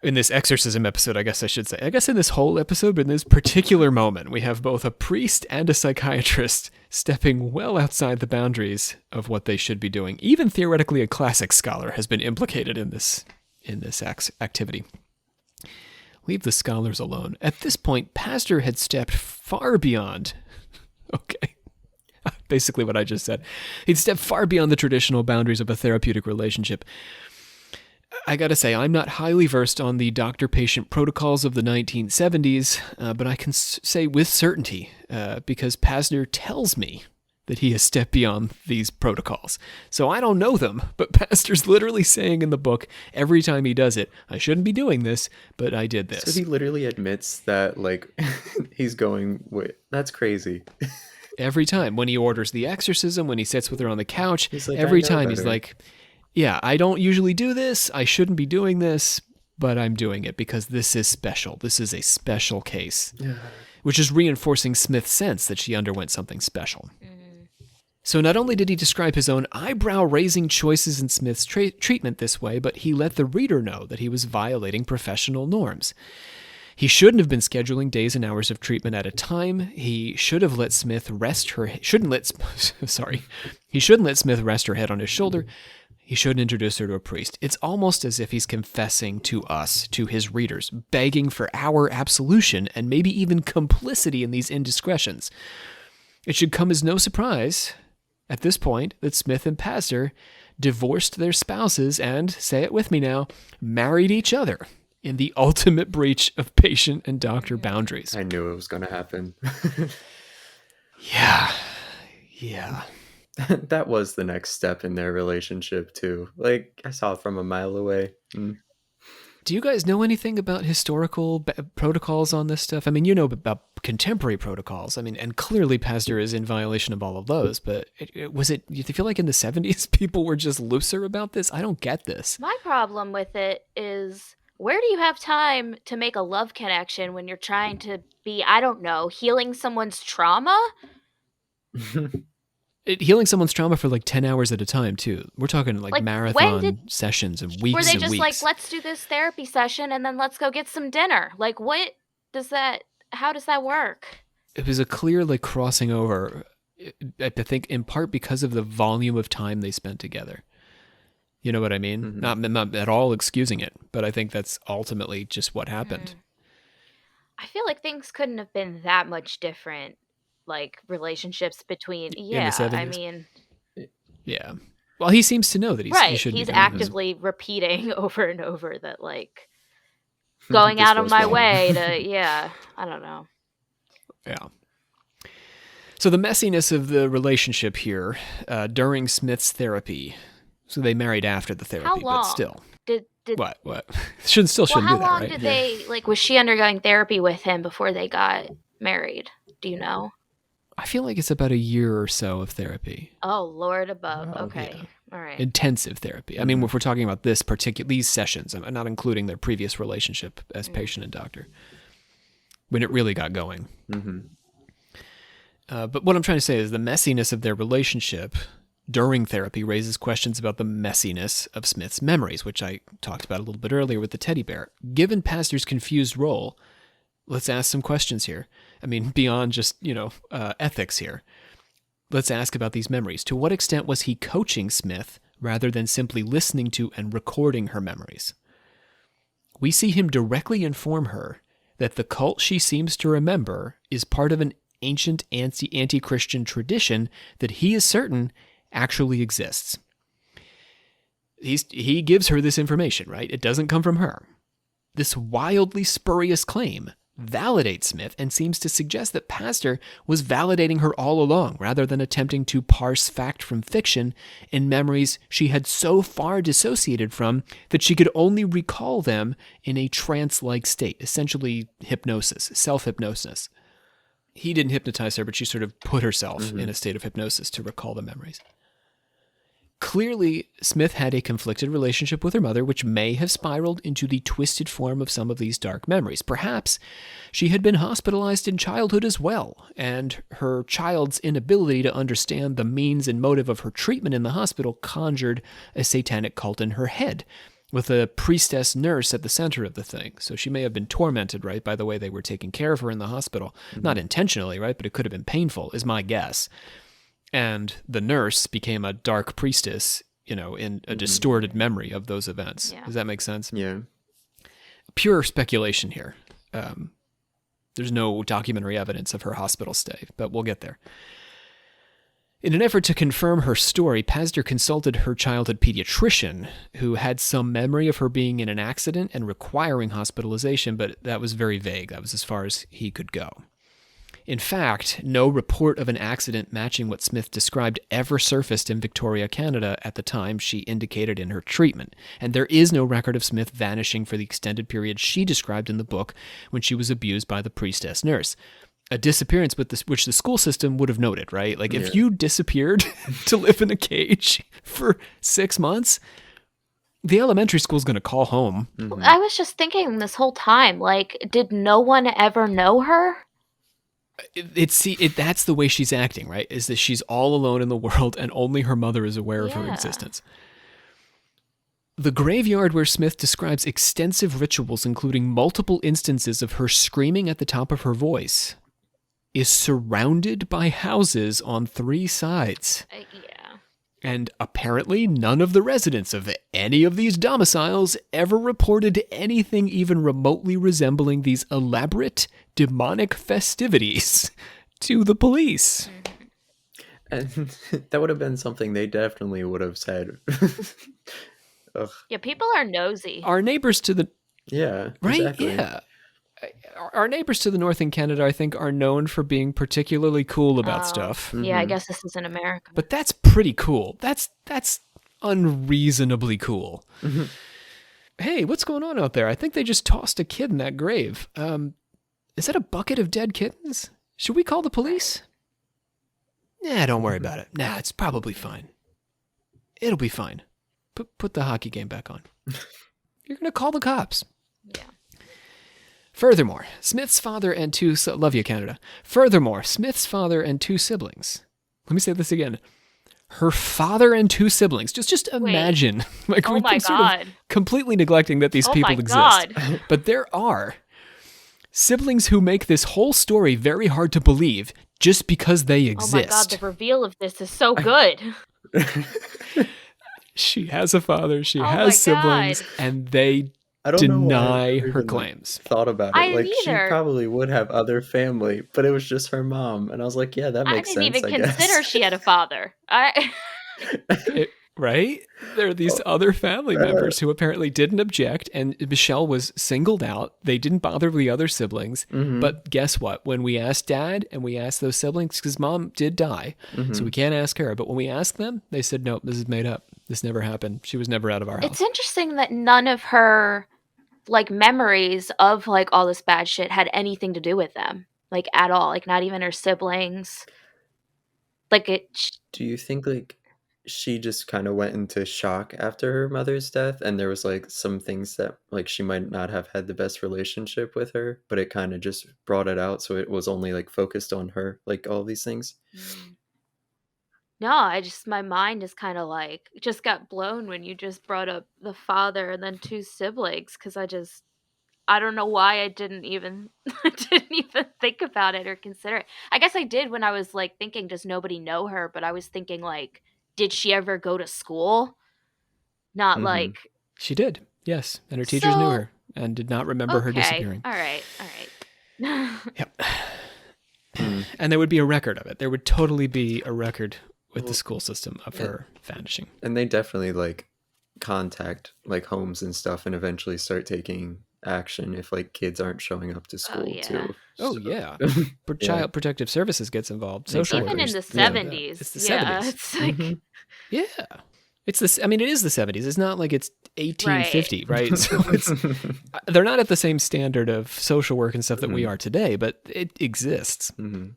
In this exorcism episode, I guess I should say. I guess in this whole episode, but in this particular moment, we have both a priest and a psychiatrist stepping well outside the boundaries of what they should be doing. Even theoretically, a classic scholar has been implicated in this activity. Leave the scholars alone. At this point, Pazder had stepped far beyond... Okay. Basically what I just said. He'd stepped far beyond the traditional boundaries of a therapeutic relationship. I gotta say, I'm not highly versed on the doctor-patient protocols of the 1970s, but I can say with certainty, because Pazder tells me that he has stepped beyond these protocols. So I don't know them, but Pazder's literally saying in the book, every time he does it, I shouldn't be doing this, but I did this. So he literally admits that, like, he's going, wait, that's crazy. Every time, when he orders the exorcism, when he sits with her on the couch, Like, every time he's like... Yeah, I don't usually do this. I shouldn't be doing this, but I'm doing it because this is special. This is a special case, which is reinforcing Smith's sense that she underwent something special. So not only did he describe his own eyebrow-raising choices in Smith's treatment this way, but he let the reader know that he was violating professional norms. He shouldn't have been scheduling days and hours of treatment at a time. He should have let Smith rest her... He shouldn't let Smith rest her head on his shoulder. He shouldn't introduce her to a priest. It's almost as if he's confessing to us, to his readers, begging for our absolution and maybe even complicity in these indiscretions. It should come as no surprise, at this point, that Smith and Pazder divorced their spouses and, say it with me now, married each other in the ultimate breach of patient and doctor boundaries. I knew it was going to happen. Yeah. That was the next step in their relationship, too. Like, I saw it from a mile away. Do you guys know anything about historical protocols on this stuff? I mean, you know about contemporary protocols. I mean, and clearly Pazder is in violation of all of those, but do you feel like in the 70s people were just looser about this? I don't get this. My problem with it is, where do you have time to make a love connection when you're trying to be, I don't know, healing someone's trauma? Healing someone's trauma for like 10 hours at a time, too. We're talking like marathon sessions and weeks and weeks. Were they just like, let's do this therapy session and then let's go get some dinner? Like, how does that work? It was a clear like crossing over, I think in part because of the volume of time they spent together. You know what I mean? Mm-hmm. Not at all excusing it, but I think that's ultimately just what happened. I feel like things couldn't have been that much different. Like relationships between, I mean, yeah. Well, he seems to know that he shouldn't. He's actively repeating over and over that, like, going out of my way to, I don't know. Yeah. So the messiness of the relationship here during Smith's therapy. So they married after the therapy, how long? But still. Did what? Shouldn't do that, right? How long did they, like, was she undergoing therapy with him before they got married? Do you know? I feel like it's about a year or so of therapy. Oh, Lord above. Okay. Yeah. All right. Intensive therapy. I mean, if we're talking about these sessions, I'm not including their previous relationship as patient and doctor, when it really got going. Mm-hmm. But what I'm trying to say is the messiness of their relationship during therapy raises questions about the messiness of Smith's memories, which I talked about a little bit earlier with the teddy bear. Given Pazder's confused role, let's ask some questions here. I mean, beyond just, ethics here. Let's ask about these memories. To what extent was he coaching Smith rather than simply listening to and recording her memories? We see him directly inform her that the cult she seems to remember is part of an ancient anti-Christian tradition that he is certain actually exists. He gives her this information, right? It doesn't come from her. This wildly spurious claim validates Smith and seems to suggest that Pazder was validating her all along rather than attempting to parse fact from fiction in memories she had so far dissociated from that she could only recall them in a trance-like state, essentially hypnosis, self-hypnosis. He didn't hypnotize her, but she sort of put herself in a state of hypnosis to recall the memories. Clearly, Smith had a conflicted relationship with her mother, which may have spiraled into the twisted form of some of these dark memories. Perhaps she had been hospitalized in childhood as well, and her child's inability to understand the means and motive of her treatment in the hospital conjured a satanic cult in her head, with a priestess nurse at the center of the thing. So she may have been tormented, right, by the way they were taking care of her in the hospital. Not intentionally, right, but it could have been painful, is my guess. And the nurse became a dark priestess, in a distorted memory of those events. Yeah. Does that make sense? Yeah. Pure speculation here. There's no documentary evidence of her hospital stay, but we'll get there. In an effort to confirm her story, Pazder consulted her childhood pediatrician, who had some memory of her being in an accident and requiring hospitalization, but that was very vague. That was as far as he could go. In fact, no report of an accident matching what Smith described ever surfaced in Victoria, Canada at the time she indicated in her treatment, and there is no record of Smith vanishing for the extended period she described in the book when she was abused by the priestess nurse. A disappearance which the school system would have noted, right? Like, if you disappeared to live in a cage for 6 months, the elementary school's going to call home. I was just thinking this whole time, like, did no one ever know her? That's the way she's acting, right? Is that she's all alone in the world and only her mother is aware of her existence. The graveyard where Smith describes extensive rituals, including multiple instances of her screaming at the top of her voice, is surrounded by houses on 3 sides. And apparently none of the residents of any of these domiciles ever reported anything even remotely resembling these elaborate demonic festivities to the police. And that would have been something they definitely would have said. Ugh. Yeah, people are nosy. Our neighbors to the... Yeah, right? exactly. Yeah. Our neighbors to the north in Canada, I think, are known for being particularly cool about stuff. Yeah, I guess this is in America. But that's pretty cool. That's unreasonably cool. Hey, what's going on out there? I think they just tossed a kid in that grave. Is that a bucket of dead kittens? Should we call the police? Nah, don't worry about it. Nah, it's probably fine. It'll be fine. Put the hockey game back on. You're going to call the cops. Yeah. Furthermore, Smith's father and love you, Canada. Furthermore, Smith's father and 2 siblings. Let me say this again. Her father and 2 siblings. Just imagine. Like, we've been sort of completely neglecting that these people exist. But there are siblings who make this whole story very hard to believe just because they exist. Oh my God, the reveal of this is so good. She has a father, she has siblings, and they deny her claims. Thought about it. Like, she probably would have other family, but it was just her mom. And I was like, yeah, that makes sense. I didn't even consider she had a father. Right? There are these other family members who apparently didn't object, and Michelle was singled out. They didn't bother with the other siblings. But guess what? When we asked Dad and we asked those siblings, because Mom did die, so we can't ask her. But when we asked them, they said, nope, this is made up. This never happened. She was never out of our house. It's interesting that none of her, like, memories of, like, all this bad shit had anything to do with them. Like, at all. Like, not even her siblings. Like, Do you think, like, she just kind of went into shock after her mother's death, and there was, like, some things that, like, she might not have had the best relationship with her, but it kind of just brought it out, so it was only, like, focused on her, like, all these things? No, my mind is kind of like, just got blown when you just brought up the father and then 2 siblings, because I don't know why I didn't even think about it or consider it. I guess I did when I was, like, thinking, does nobody know her? But I was thinking, like, did she ever go to school? Not like... She did, yes. And her teachers knew her and did not remember her disappearing. All right. Yep. And there would be a record of it. There would totally be a record with the school system of her vanishing. And they definitely, like, contact like homes and stuff and eventually start taking action if like kids aren't showing up to school yeah. too. Oh, So, yeah. yeah. Child Protective Services gets involved. Social Exactly. Even in workers. the Yeah. 70s. It's the yeah, 70s. it's like Mhm. Yeah. It's this. I mean, it is the 70s. It's not like it's 1850, right? So they're not at the same standard of social work and stuff that we Mhm. are today, but it exists. Mhm.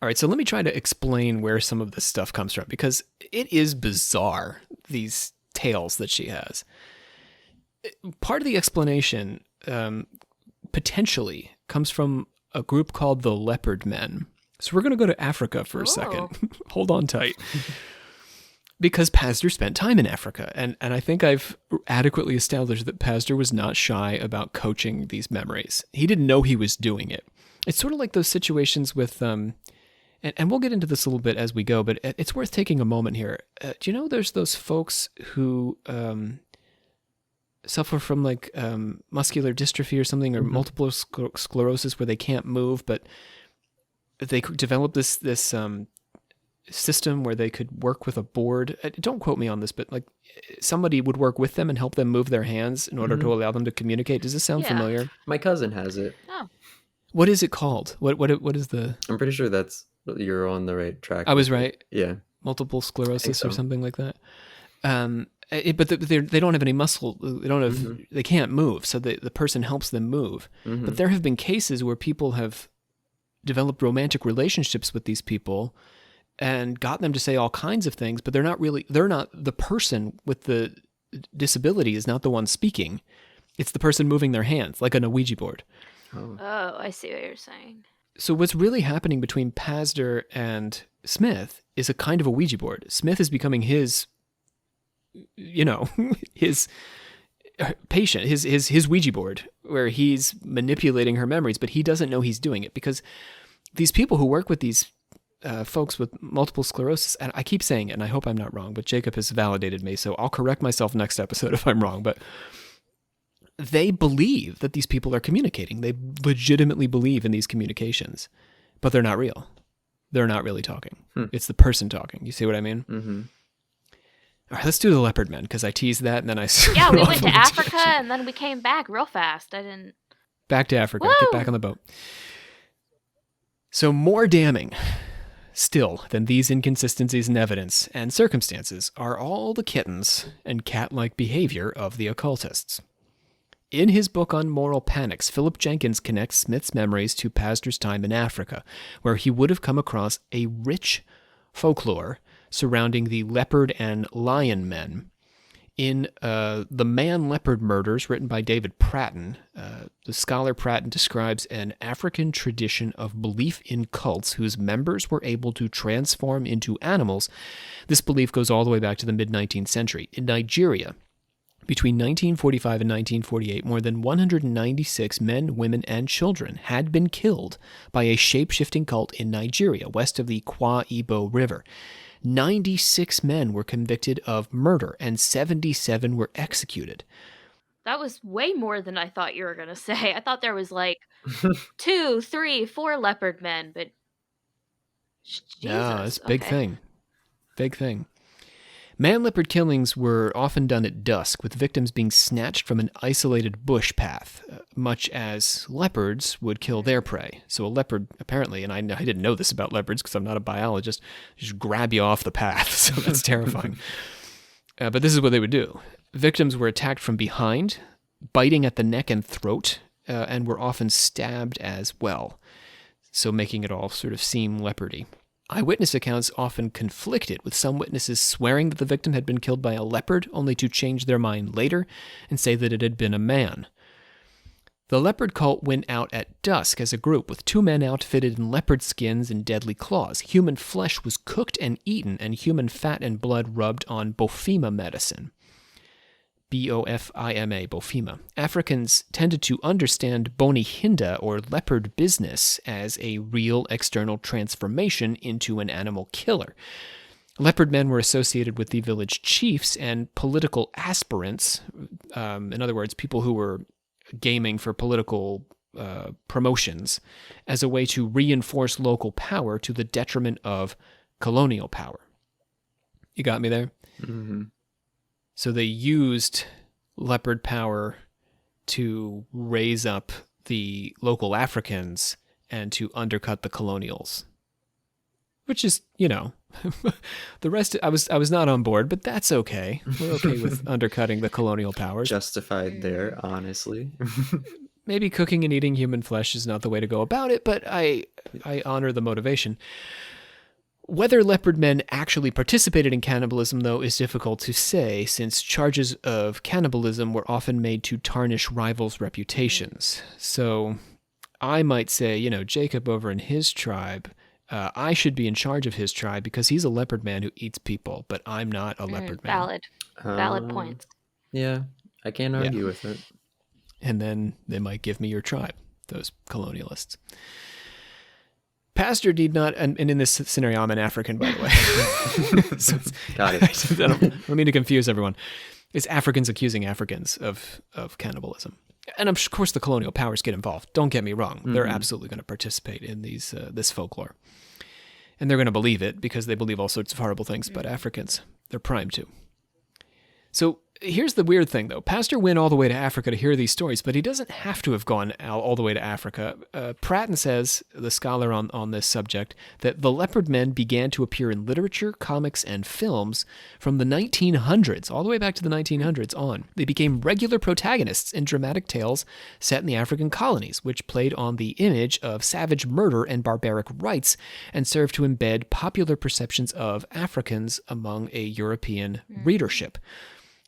All right, so let me try to explain where some of this stuff comes from because it is bizarre, these tales that she has. Part of the explanation potentially comes from a group called the Leopard Men. So we're going to go to Africa for a second. Hold on tight. Because Pazder spent time in Africa, and I think I've adequately established that Pazder was not shy about coaching these memories. He didn't know he was doing it. It's sort of like those situations with, and we'll get into this a little bit as we go, but it's worth taking a moment here. Do you know there's those folks who suffer from like muscular dystrophy or something, or multiple sclerosis where they can't move, but they develop this system where they could work with a board. Don't quote me on this, but like somebody would work with them and help them move their hands in order to allow them to communicate. Does this sound familiar? My cousin has it. oh. What is it called? What is the? I'm pretty sure you're on the right track. I was with it. right. Yeah. Multiple sclerosis or so. something like that. But they don't have any muscle. They don't have. They can't move. So the person helps them move. But there have been cases where people have developed romantic relationships with these people and got them to say all kinds of things, but they're not the person with the disability is not the one speaking. It's the person moving their hands, like on a Ouija board. Oh, I see what you're saying. So what's really happening between Pazder and Smith is a kind of a Ouija board. Smith is becoming his, his patient, his Ouija board, where he's manipulating her memories, but he doesn't know he's doing it because these people who work with these folks with multiple sclerosis, and I keep saying it, and I hope I'm not wrong, but Jacob has validated me, so I'll correct myself next episode if I'm wrong, but they believe that these people are communicating. They legitimately believe in these communications, but they're not real. They're not really talking. It's the person talking. You see what I mean? Mm-hmm. All right, let's do the Leopard Men, because I teased that, and then I Yeah, we went to Africa, and then we came back real fast. I didn't... Back to Africa. Woo! Get back on the boat. So more damning still than these inconsistencies in evidence and circumstances are all the kittens and cat-like behavior of the occultists. In his book on moral panics, Philip Jenkins connects Smith's memories to Pazder's time in Africa, where he would have come across a rich folklore surrounding the leopard and lion men. In The Man-Leopard Murders, written by David Pratton, the scholar Pratton describes an African tradition of belief in cults whose members were able to transform into animals. This belief goes all the way back to the mid-19th century. In Nigeria, between 1945 and 1948, more than 196 men, women, and children had been killed by a shape-shifting cult in Nigeria, west of the Kwa Ibo River. 96 men were convicted of murder, and 77 were executed. That was way more than I thought you were going to say. I thought there was like 2, 3, 4 leopard men, but Jesus. No, it's a big okay. thing. Big thing. Man-leopard killings were often done at dusk, with victims being snatched from an isolated bush path, much as leopards would kill their prey. So a leopard, apparently, and I didn't know this about leopards because I'm not a biologist, just grab you off the path, so that's terrifying. But this is what they would do. Victims were attacked from behind, biting at the neck and throat, and were often stabbed as well, so making it all sort of seem leopardy. Eyewitness accounts often conflicted, with some witnesses swearing that the victim had been killed by a leopard, only to change their mind later and say that it had been a man. The leopard cult went out at dusk as a group, with 2 men outfitted in leopard skins and deadly claws. Human flesh was cooked and eaten, and human fat and blood rubbed on Bofima medicine. Bofima, Bofima. Africans tended to understand boni hinda, or leopard business, as a real external transformation into an animal killer. Leopard men were associated with the village chiefs and political aspirants, in other words, people who were gaming for political promotions, as a way to reinforce local power to the detriment of colonial power. You got me there? Mm-hmm. So they used leopard power to raise up the local Africans and to undercut the colonials. Which is, the rest, I was not on board, but that's okay. We're okay with undercutting the colonial powers. Justified there, honestly. Maybe cooking and eating human flesh is not the way to go about it, but I honor the motivation. Whether leopard men actually participated in cannibalism, though, is difficult to say, since charges of cannibalism were often made to tarnish rivals' reputations. So I might say, Jacob over in his tribe, I should be in charge of his tribe because he's a leopard man who eats people, but I'm not a leopard man. Valid points. Yeah, I can't argue with it. And then they might give me your tribe, those colonialists. Pastor need not, and in this scenario, I'm an African, by the way. So Got it. I don't mean to confuse everyone. It's Africans accusing Africans of cannibalism. And of course the colonial powers get involved. Don't get me wrong. They're absolutely going to participate in this folklore. And they're going to believe it because they believe all sorts of horrible things about Africans. They're primed to. So here's the weird thing, though. Pastor went all the way to Africa to hear these stories, but he doesn't have to have gone all the way to Africa. Pratton says, the scholar on this subject, that the leopard men began to appear in literature, comics, and films from the 1900s, all the way back to the 1900s on. They became regular protagonists in dramatic tales set in the African colonies, which played on the image of savage murder and barbaric rites and served to embed popular perceptions of Africans among a European readership.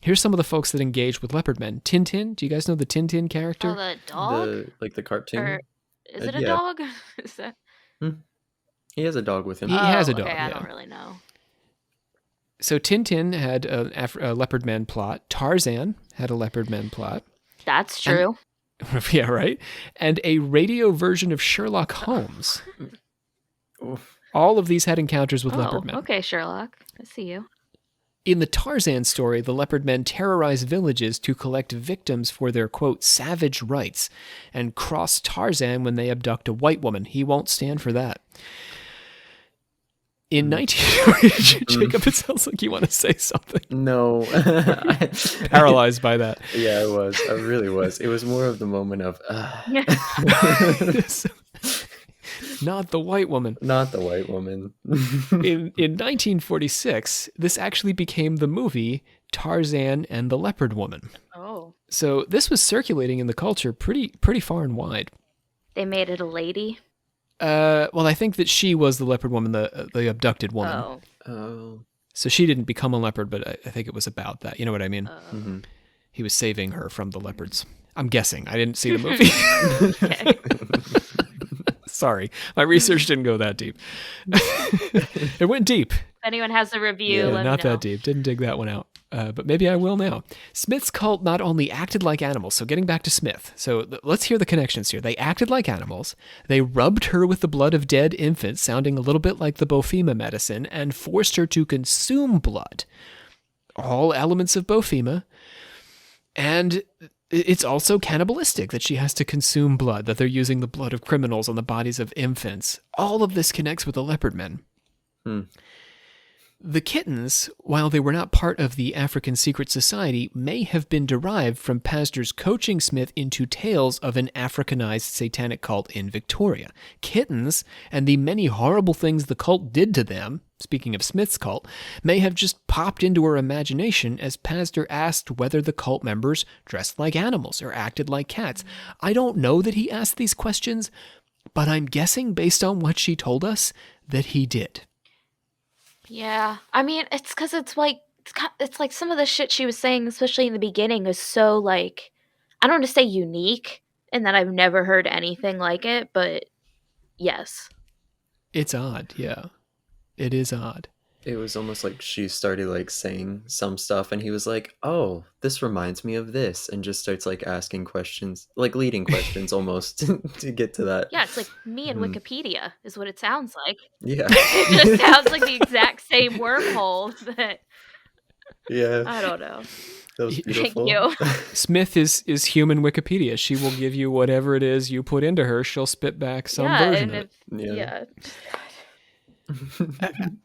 Here's some of the folks that engaged with leopard men. Tintin. Do you guys know the Tintin character? Oh, the dog? The cartoon? Or is it a dog? Is that... He has a dog with him. He has a dog, okay, I yeah. don't really know. So Tintin had a leopard man plot. Tarzan had a leopard man plot. That's true. Yeah, right? And a radio version of Sherlock Holmes. All of these had encounters with leopard men. Okay, Sherlock. I see you. In the Tarzan story, the leopard men terrorize villages to collect victims for their, quote, savage rights, and cross Tarzan when they abduct a white woman. He won't stand for that. In 19... Jacob, it sounds like you want to say something. No. Paralyzed by that. Yeah, I was. I really was. It was more of the moment of... Not the white woman. Not the white woman. In 1946, this actually became the movie Tarzan and the Leopard Woman. Oh. So this was circulating in the culture pretty far and wide. They made it a lady? Well, I think that she was the leopard woman, the abducted woman. Oh. So she didn't become a leopard, but I think it was about that. You know what I mean? He was saving her from the leopards. I'm guessing. I didn't see the movie. Okay. Sorry, my research didn't go that deep. It went deep. If anyone has a review, let me not know. that deep. Didn't dig that one out. But maybe I will now. Smith's cult not only acted like animals, so getting back to Smith. So let's hear the connections here. They acted like animals. They rubbed her with the blood of dead infants, sounding a little bit like the Bofema medicine, and forced her to consume blood. All elements of Bofema. And it's also cannibalistic that she has to consume blood, that they're using the blood of criminals on the bodies of infants. All of this connects with the leopard men. The kittens, while they were not part of the African secret society, may have been derived from Pazder's coaching Smith into tales of an Africanized satanic cult in Victoria. Kittens, and the many horrible things the cult did to them, speaking of Smith's cult, may have just popped into her imagination as Pazder asked whether the cult members dressed like animals or acted like cats. I don't know that he asked these questions, but I'm guessing, based on what she told us, that he did. Yeah, I mean, it's because it's like some of the shit she was saying, especially in the beginning, is so like, I don't want to say unique, and that I've never heard anything like it, but yes. It's odd, yeah. It is odd. It was almost like she started like saying some stuff and he was like, oh, this reminds me of this, and just starts like asking questions, like leading questions almost to get to that. Yeah, it's like me and Wikipedia is what it sounds like. Yeah. It just sounds like the exact same wormhole that... Yeah. I don't know. That was beautiful. Thank you. Smith is human Wikipedia. She will give you whatever it is you put into her. She'll spit back some version of it. Yeah.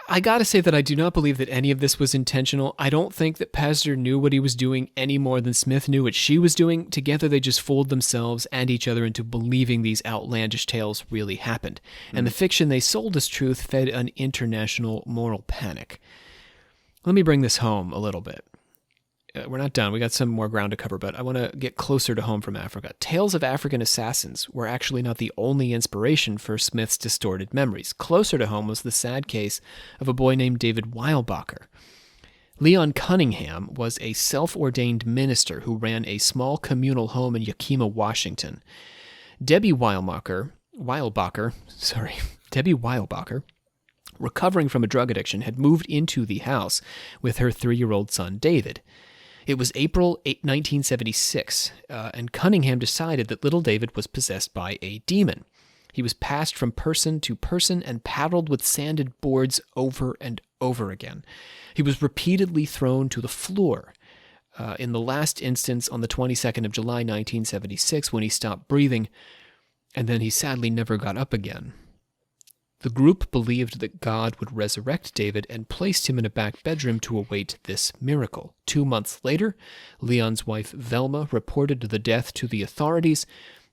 I gotta say that I do not believe that any of this was intentional. I don't think that Pazder knew what he was doing any more than Smith knew what she was doing. Together they just fooled themselves and each other into believing these outlandish tales really happened. And the fiction they sold as truth fed an international moral panic. Let me bring this home a little bit. We're not done. We got some more ground to cover, but I want to get closer to home from Africa. Tales of African assassins were actually not the only inspiration for Smith's distorted memories. Closer to home was the sad case of a boy named David Weilbacher. Leon Cunningham was a self-ordained minister who ran a small communal home in Yakima, Washington. Debbie Weilbacher, recovering from a drug addiction, had moved into the house with her 3-year-old son, David. It was April 1976, and Cunningham decided that little David was possessed by a demon. He was passed from person to person and paddled with sanded boards over and over again. He was repeatedly thrown to the floor. In the last instance, on the 22nd of July, 1976, when he stopped breathing, and then he sadly never got up again. The group believed that God would resurrect David and placed him in a back bedroom to await this miracle. 2 months later, Leon's wife Velma reported the death to the authorities,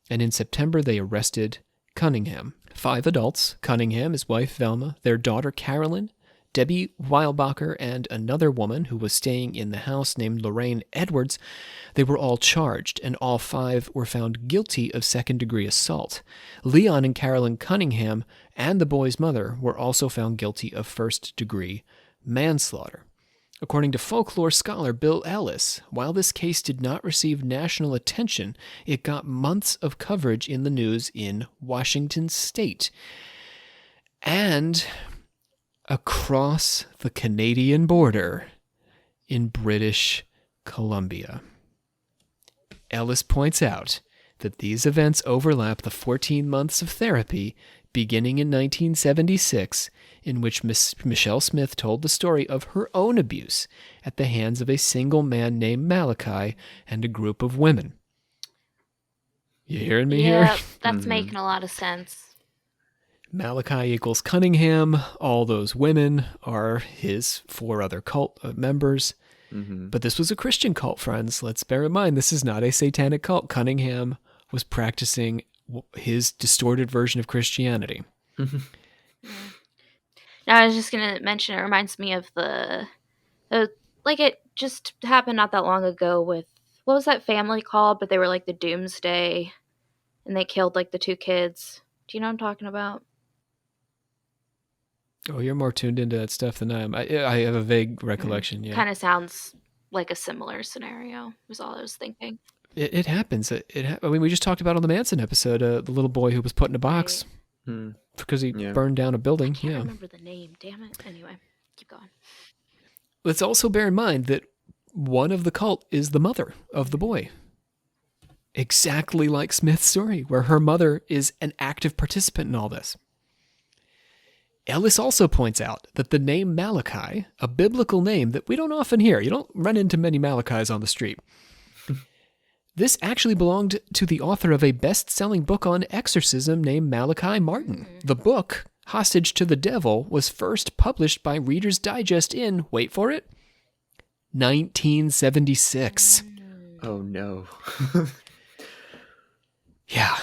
and in September they arrested Cunningham. 5 adults, Cunningham, his wife Velma, their daughter Carolyn, Debbie Weilbacher, and another woman who was staying in the house named Lorraine Edwards, they were all charged, and all 5 were found guilty of second-degree assault. Leon and Carolyn Cunningham and the boy's mother were also found guilty of first-degree manslaughter. According to folklore scholar Bill Ellis, while this case did not receive national attention, it got months of coverage in the news in Washington state. And across the Canadian border in British Columbia. Ellis points out that these events overlap the 14 months of therapy beginning in 1976, in which Michelle Smith told the story of her own abuse at the hands of a single man named Malachi and a group of women. You hearing me here? Yeah, that's making a lot of sense. Malachi equals Cunningham. All those women are his 4 other cult members. But this was a Christian cult, friends. Let's bear in mind, this is not a satanic cult. Cunningham was practicing his distorted version of Christianity. Now, I was just going to mention, it reminds me of like it just happened not that long ago with, what was that family called? But they were like the Doomsday, and they killed like the 2 kids. Do you know what I'm talking about? Oh, you're more tuned into that stuff than I am. I have a vague recollection, yeah. Kind of sounds like a similar scenario, was all I was thinking. It happens. I mean, we just talked about on the Manson episode, the little boy who was put in a box because he burned down a building. I can't remember the name, damn it. Anyway, keep going. Let's also bear in mind that one of the cult is the mother of the boy. Exactly like Smith's story, where her mother is an active participant in all this. Ellis also points out that the name Malachi, a biblical name that we don't often hear, you don't run into many Malachis on the street. This actually belonged to the author of a best-selling book on exorcism named Malachi Martin. The book, Hostage to the Devil, was first published by Reader's Digest in, wait for it, 1976. Oh no. Yeah.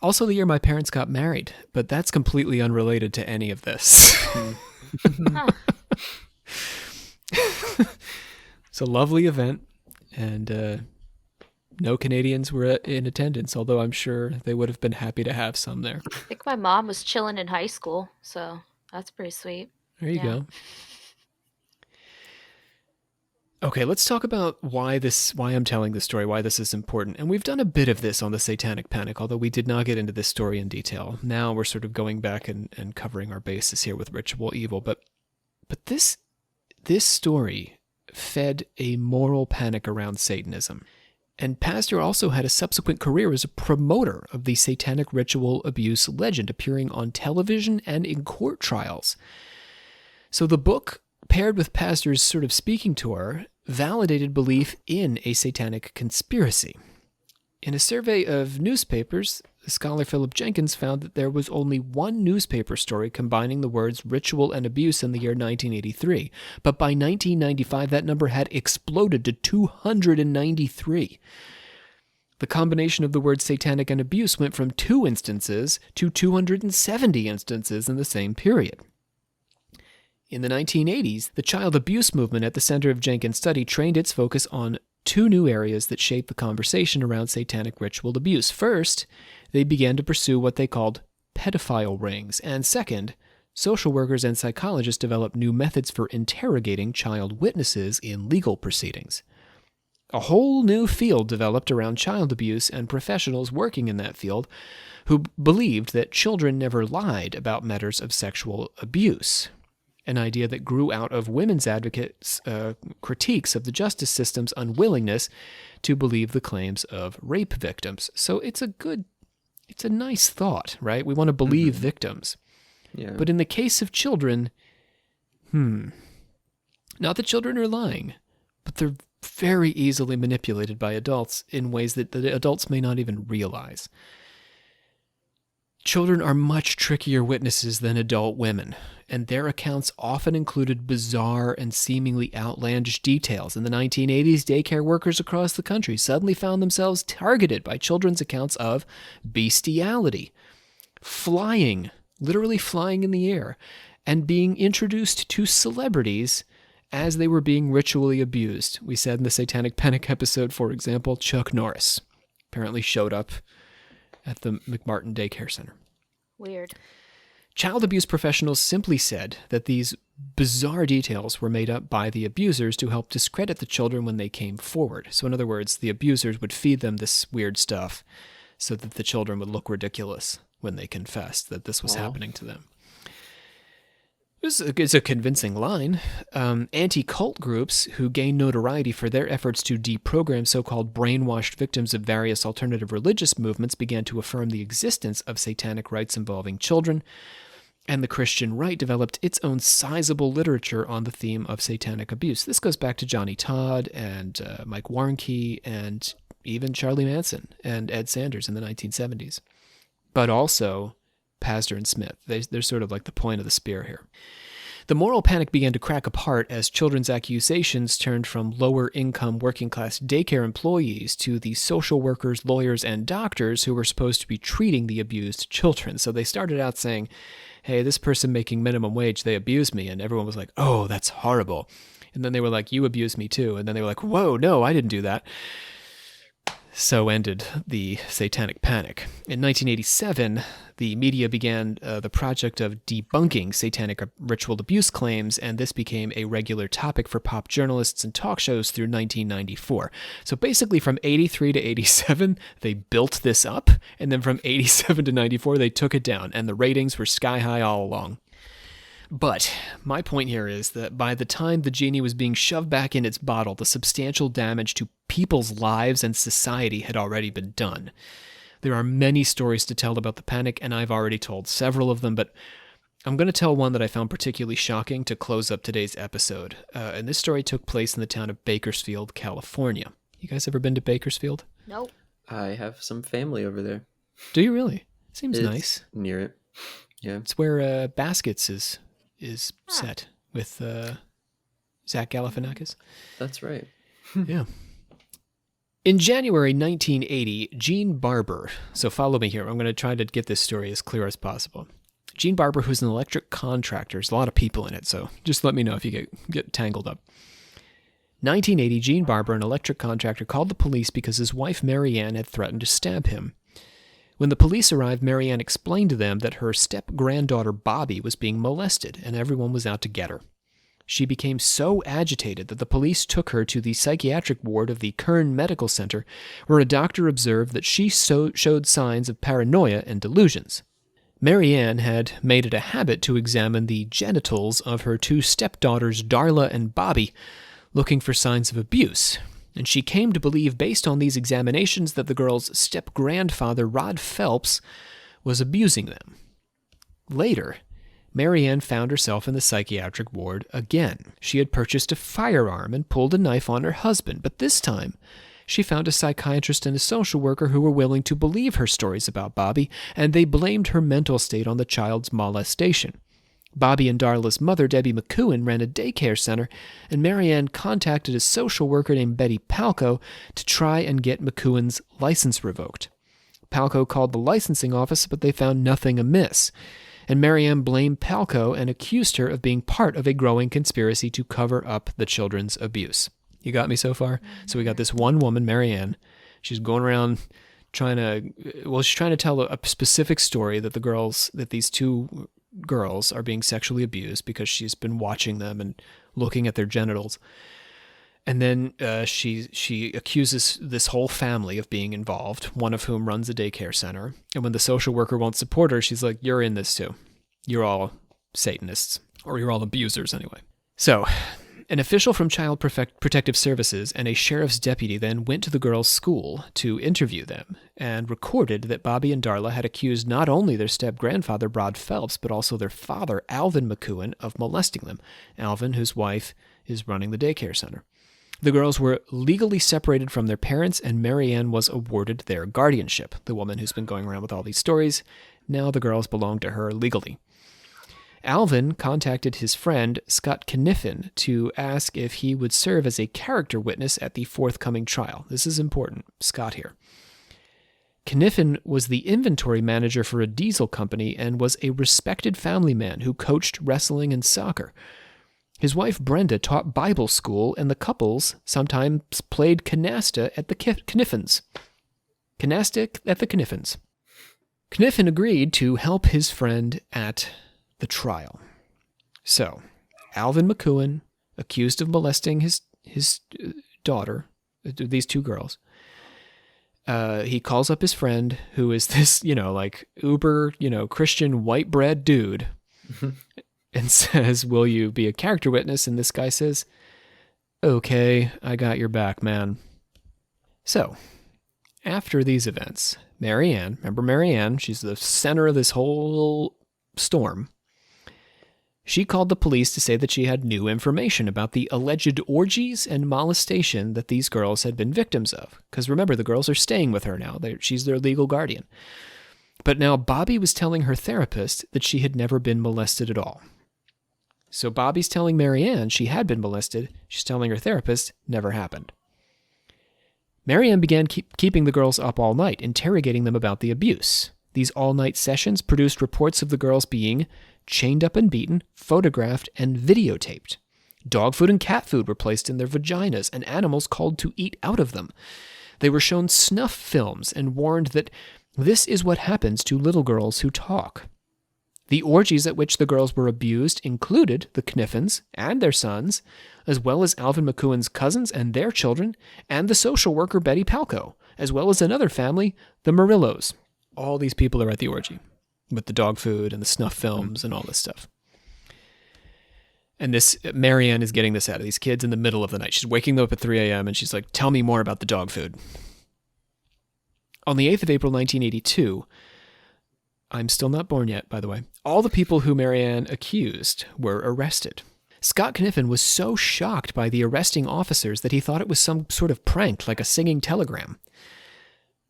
Also the year my parents got married, but that's completely unrelated to any of this. It's a lovely event, and no Canadians were in attendance, although I'm sure they would have been happy to have some there. I think my mom was chilling in high school, so that's pretty sweet. There you go. Okay, let's talk about why I'm telling this story, why this is important. And we've done a bit of this on the Satanic Panic, although we did not get into this story in detail. Now we're sort of going back and covering our bases here with ritual evil. But this story fed a moral panic around Satanism. And Pazder also had a subsequent career as a promoter of the satanic ritual abuse legend, appearing on television and in court trials. So the book, paired with Pazder's sort of speaking tour, validated belief in a satanic conspiracy. In a survey of newspapers, scholar Philip Jenkins found that there was only one newspaper story combining the words ritual and abuse in the year 1983. But by 1995, that number had exploded to 293. The combination of the words satanic and abuse went from 2 instances to 270 instances in the same period. In the 1980s, the child abuse movement at the center of Jenkins' study trained its focus on 2 new areas that shaped the conversation around satanic ritual abuse. First, they began to pursue what they called pedophile rings, and second, social workers and psychologists developed new methods for interrogating child witnesses in legal proceedings. A whole new field developed around child abuse, and professionals working in that field who believed that children never lied about matters of sexual abuse, an idea that grew out of women's advocates' critiques of the justice system's unwillingness to believe the claims of rape victims. So it's a nice thought, right? We want to believe victims. Yeah. But in the case of children, not that children are lying, but they're very easily manipulated by adults in ways that the adults may not even realize. Children are much trickier witnesses than adult women, and their accounts often included bizarre and seemingly outlandish details. In the 1980s, daycare workers across the country suddenly found themselves targeted by children's accounts of bestiality, flying, literally flying in the air, and being introduced to celebrities as they were being ritually abused. We said in the Satanic Panic episode, for example, Chuck Norris apparently showed up at the McMartin Daycare Center. Weird. Child abuse professionals simply said that these bizarre details were made up by the abusers to help discredit the children when they came forward. So in other words, the abusers would feed them this weird stuff so that the children would look ridiculous when they confessed that this was happening to them. It's a convincing line. Anti-cult groups who gained notoriety for their efforts to deprogram so-called brainwashed victims of various alternative religious movements began to affirm the existence of satanic rites involving children, and the Christian right developed its own sizable literature on the theme of satanic abuse. This goes back to Johnny Todd and Mike Warnke and even Charlie Manson and Ed Sanders in the 1970s. But also Pazder and Smith. They're sort of like the point of the spear here. The moral panic began to crack apart as children's accusations turned from lower-income working-class daycare employees to the social workers, lawyers, and doctors who were supposed to be treating the abused children. So they started out saying, hey, this person making minimum wage, they abused me. And everyone was like, oh, that's horrible. And then they were like, you abused me too. And then they were like, whoa, no, I didn't do that. So ended the Satanic Panic. In 1987, the media began the project of debunking satanic ritual abuse claims, and this became a regular topic for pop journalists and talk shows through 1994. So basically from 83 to 87, they built this up, and then from 87 to 94, they took it down, and the ratings were sky high all along. But my point here is that by the time the genie was being shoved back in its bottle, the substantial damage to people's lives and society had already been done. There are many stories to tell about the panic, and I've already told several of them, but I'm going to tell one that I found particularly shocking to close up today's episode. And this story took place in the town of Bakersfield, California. You guys ever been to Bakersfield? Nope. I have some family over there. Do you really? Seems It's nice. near it. Yeah. It's where Baskets is set with Zach Galifianakis. That's right. Yeah. In January 1980, Gene Barber, so follow me here, I'm going to try to get this story as clear as possible. Gene Barber, who's an electric contractor, there's a lot of people in it, so just let me know if you get tangled up. 1980, Gene Barber, an electric contractor, called the police because his wife Marianne had threatened to stab him. When the police arrived, Marianne explained to them that her step-granddaughter Bobby was being molested and everyone was out to get her. She became so agitated that the police took her to the psychiatric ward of the Kern Medical Center, where a doctor observed that she showed signs of paranoia and delusions. Marianne had made it a habit to examine the genitals of her 2 stepdaughters, Darla and Bobby, looking for signs of abuse, and she came to believe, based on these examinations, that the girls' step-grandfather, Rod Phelps, was abusing them. Later, Marianne found herself in the psychiatric ward again. She had purchased a firearm and pulled a knife on her husband, but this time, she found a psychiatrist and a social worker who were willing to believe her stories about Bobby, and they blamed her mental state on the child's molestation. Bobby and Darla's mother, Debbie McCowan, ran a daycare center, and Marianne contacted a social worker named Betty Palco to try and get McCowan's license revoked. Palco called the licensing office, but they found nothing amiss, and Marianne blamed Palco and accused her of being part of a growing conspiracy to cover up the children's abuse. You got me so far? So we got this one woman, Marianne. She's going around trying to tell a specific story that these two girls are being sexually abused because she's been watching them and looking at their genitals. And then she accuses this whole family of being involved, one of whom runs a daycare center. And when the social worker won't support her, she's like, you're in this too. You're all Satanists, or you're all abusers anyway. So, an official from Child Protective Services and a sheriff's deputy then went to the girls' school to interview them and recorded that Bobby and Darla had accused not only their step-grandfather, Brod Phelps, but also their father, Alvin McCowan, of molesting them. Alvin, whose wife is running the daycare center. The girls were legally separated from their parents, and Marianne was awarded their guardianship. The woman who's been going around with all these stories, now the girls belong to her legally. Alvin contacted his friend, Scott Kniffen, to ask if he would serve as a character witness at the forthcoming trial. This is important, Scott here. Kniffen was the inventory manager for a diesel company and was a respected family man who coached wrestling and soccer. His wife Brenda taught Bible school, and the couples sometimes played canasta at the Kniffens. Canasta at the Kniffens. Kniffen agreed to help his friend at the trial. So, Alvin McCowan, accused of molesting his daughter, these two girls, he calls up his friend, who is this, uber, Christian white bread dude, and says, will you be a character witness? And this guy says, okay, I got your back, man. So, after these events, Marianne, remember Marianne, she's the center of this whole storm. She called the police to say that she had new information about the alleged orgies and molestation that these girls had been victims of. Because remember, the girls are staying with her now. She's their legal guardian. But now Bobby was telling her therapist that she had never been molested at all. So Bobby's telling Marianne she had been molested. She's telling her therapist never happened. Marianne began keeping the girls up all night, interrogating them about the abuse. These all-night sessions produced reports of the girls being chained up and beaten, photographed, and videotaped. Dog food and cat food were placed in their vaginas, and animals called to eat out of them. They were shown snuff films and warned that this is what happens to little girls who talk. The orgies at which the girls were abused included the Kniffens and their sons, as well as Alvin McCowan's cousins and their children, and the social worker Betty Palco, as well as another family, the Murillos. All these people are at the orgy, with the dog food and the snuff films and all this stuff. And this, Marianne is getting this out of these kids in the middle of the night. She's waking them up at 3 a.m. and she's like, tell me more about the dog food. On the 8th of April, 1982, I'm still not born yet, by the way, all the people who Marianne accused were arrested. Scott Kniffen was so shocked by the arresting officers that he thought it was some sort of prank, like a singing telegram.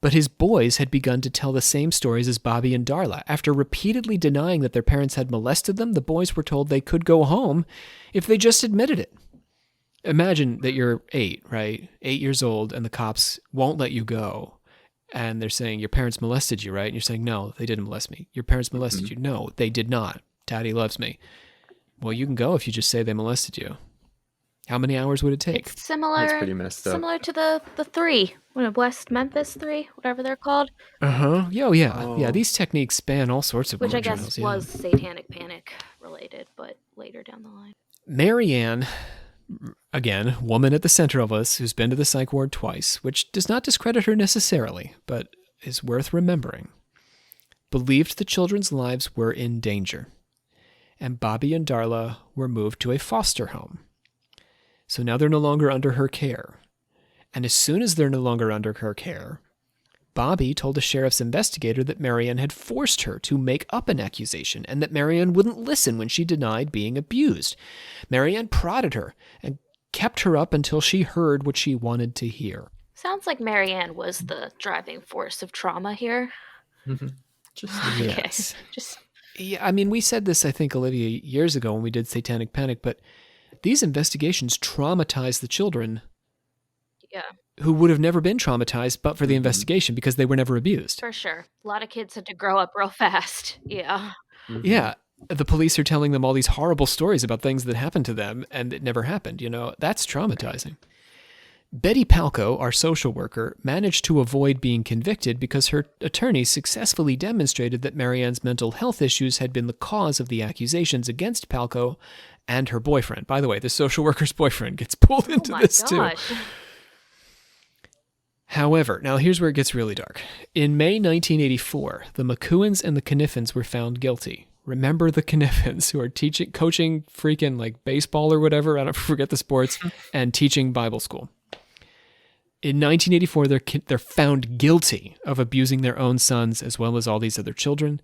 But his boys had begun to tell the same stories as Bobby and Darla. After repeatedly denying that their parents had molested them, the boys were told they could go home if they just admitted it. Imagine that you're 8, right? 8 years old, and the cops won't let you go. And they're saying, your parents molested you, right? And you're saying, no, they didn't molest me. Your parents molested you. No, they did not. Daddy loves me. Well, you can go if you just say they molested you. How many hours would it take? It's similar. That's pretty messed up. Similar to the 3, West Memphis 3, whatever they're called. Yeah. These techniques span all sorts of which I trials, guess was Satanic Panic related, but later down the line. Marianne, again, woman at the center of us, who's been to the psych ward twice, which does not discredit her necessarily, but is worth remembering, believed the children's lives were in danger, and Bobby and Darla were moved to a foster home. So now they're no longer under her care. And as soon as they're no longer under her care, Bobby told a sheriff's investigator that Marianne had forced her to make up an accusation and that Marianne wouldn't listen when she denied being abused. Marianne prodded her and kept her up until she heard what she wanted to hear. Sounds like Marianne was the driving force of trauma here. Just Yes. Just Yeah, I mean, we said this, I think, Olivia, years ago when we did Satanic Panic, but these investigations traumatize the children yeah, who would have never been traumatized but for the investigation because they were never abused. for sure. A lot of kids had to grow up real fast. Yeah. Yeah. The police are telling them all these horrible stories about things that happened to them and it never happened. That's traumatizing. Betty Palco, our social worker, managed to avoid being convicted because her attorney successfully demonstrated that Marianne's mental health issues had been the cause of the accusations against Palco and her boyfriend. By the way, the social worker's boyfriend gets pulled into this too. However, now here's where it gets really dark. In May 1984, the McCuins and the Kniffens were found guilty. Remember the Kniffens, who are coaching freaking like baseball or whatever, I don't forget the sports, and teaching Bible school. In 1984, they're found guilty of abusing their own sons as well as all these other children.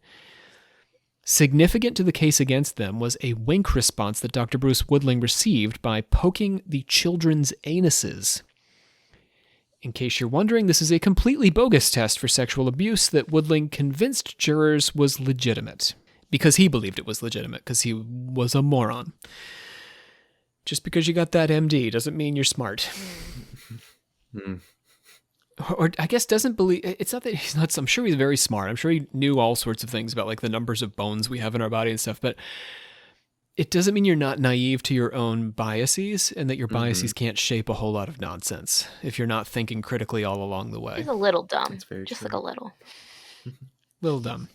Significant to the case against them was a wink response that Dr. Bruce Woodling received by poking the children's anuses. In case you're wondering, this is a completely bogus test for sexual abuse that Woodling convinced jurors was legitimate. Because he believed it was legitimate, because he was a moron. Just because you got that MD doesn't mean you're smart. Or I guess doesn't believe, it's not that he's not, I'm sure he's very smart. I'm sure he knew all sorts of things about like the numbers of bones we have in our body and stuff, but it doesn't mean you're not naive to your own biases and that your biases can't shape a whole lot of nonsense if you're not thinking critically all along the way. He's a little dumb. That's very Just true. like a little. Little dumb.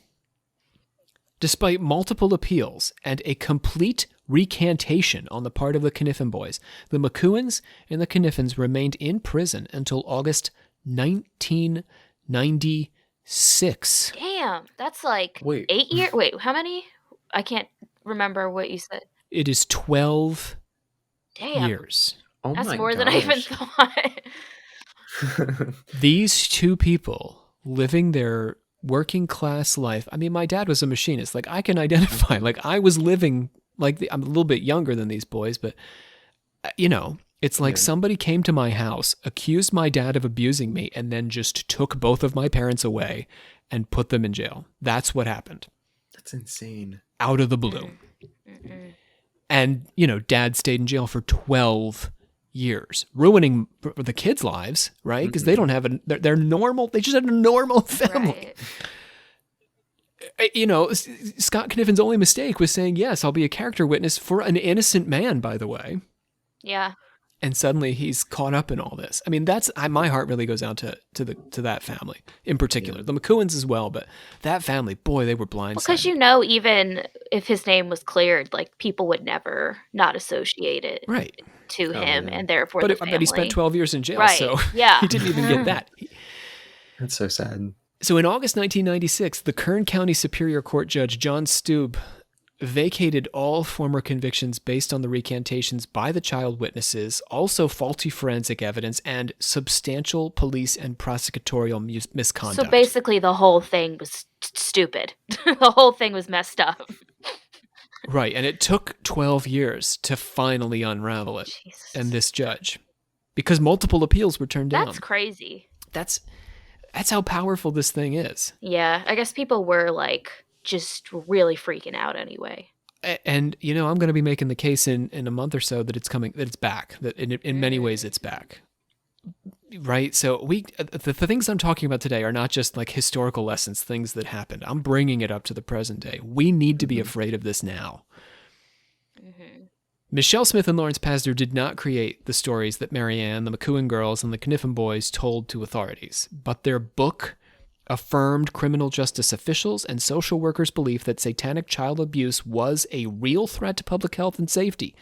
Despite multiple appeals and a complete recantation on the part of the Kniffen boys, the McCuins and the Kniffens remained in prison until August 1996. Damn, that's like Wait. 8 years. Wait, how many? I can't remember what you said. It is 12 Damn, years. Oh that's my more than I even gosh. thought. These two people living their working class life. I mean, my dad was a machinist. Like, I can identify. Like, I was living, like, I'm a little bit younger than these boys, but, it's like somebody came to my house, accused my dad of abusing me, and then just took both of my parents away and put them in jail. That's what happened. That's insane. Out of the blue. And, dad stayed in jail for 12 years, ruining the kids' lives, right? Because they don't have they're normal. They just had a normal family. Right. Scott Kniffen's only mistake was saying, yes, I'll be a character witness for an innocent man, by the way. Yeah. And suddenly he's caught up in all this. I mean, my heart really goes out to that family in particular. The McCuins as well, but that family, boy, they were blindsided. Because even if his name was cleared, like people would never not associate it right. to him, yeah. and therefore the family. But he spent 12 years in jail, Right. so Yeah. he didn't even get that. That's so sad. So in August 1996, the Kern County Superior Court Judge John Stube vacated all former convictions based on the recantations by the child witnesses, also faulty forensic evidence, and substantial police and prosecutorial misconduct. So basically, the whole thing was stupid. The whole thing was messed up. Right, and it took 12 years to finally unravel it. Jesus. And this judge, because multiple appeals were turned down. That's crazy. That's how powerful this thing is. Yeah, I guess people were like just really freaking out anyway. And I'm going to be making the case in a month or so that it's back. That in many ways it's back. Right? So the things I'm talking about today are not just like historical lessons, things that happened. I'm bringing it up to the present day. We need to be afraid of this now. Michelle Smith and Lawrence Pazder did not create the stories that Marianne, the McCuin girls, and the Kniffen boys told to authorities, but their book affirmed criminal justice officials and social workers' belief that satanic child abuse was a real threat to public health and safety.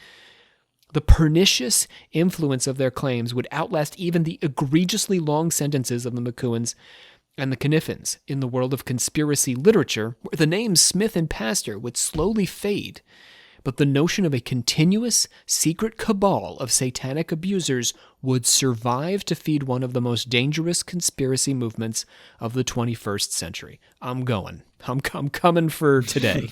The pernicious influence of their claims would outlast even the egregiously long sentences of the McCuins and the Kniffens in the world of conspiracy literature, where the names Smith and Pazder would slowly fade, but the notion of a continuous, secret cabal of satanic abusers would survive to feed one of the most dangerous conspiracy movements of the 21st century. I'm coming for today.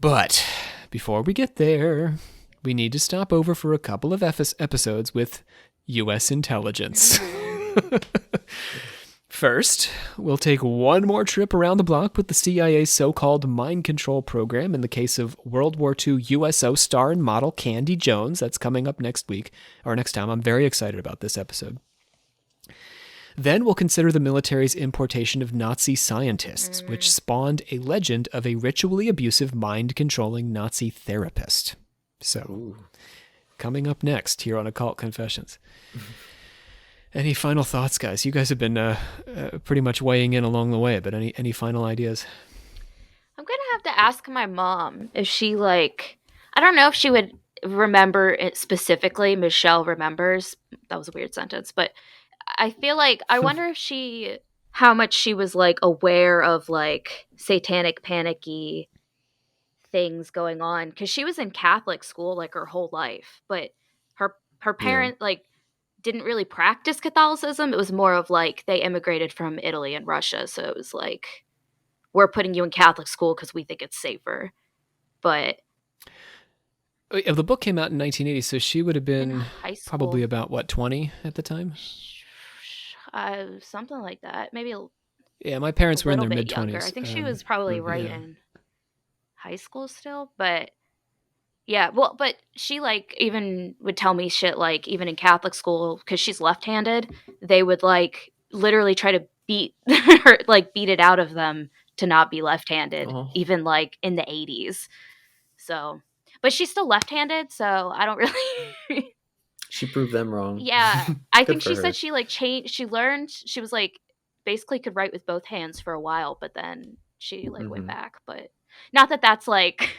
But before we get there, we need to stop over for a couple of episodes with U.S. intelligence. First, we'll take one more trip around the block with the CIA's so-called mind control program in the case of World War II USO star and model Candy Jones. That's coming up next week, or next time. I'm very excited about this episode. Then we'll consider the military's importation of Nazi scientists, which spawned a legend of a ritually abusive, mind-controlling Nazi therapist. So, coming up next here on Occult Confessions. Any final thoughts, guys? You guys have been pretty much weighing in along the way, but any final ideas? I'm going to have to ask my mom if she, like, I don't know if she would remember it specifically. Michelle remembers. That was a weird sentence, but I feel like, I wonder if how much she was, like, aware of, like, satanic, panicky things going on. Because she was in Catholic school, like, her whole life. But her parent, like, didn't really practice Catholicism. It was more of, like, they immigrated from Italy and Russia. So it was, like, we're putting you in Catholic school because we think it's safer. But the book came out in 1980, so she would have been high school, probably about, 20 at the time? Something like that. Maybe yeah, my parents were in their bit mid-20s. younger. I think she was probably in high school still, but yeah, well, but she, like, even would tell me shit, like, even in Catholic school, because she's left-handed, they would, like, literally try to beat her, like, beat it out of them to not be left-handed, even, like, in the 80s. So, but she's still left-handed, so I don't really... She proved them wrong. Yeah, I think for she her. said she, like, changed, she learned, she was, like, basically could write with both hands for a while, but then she, like, went back, but not that that's, like...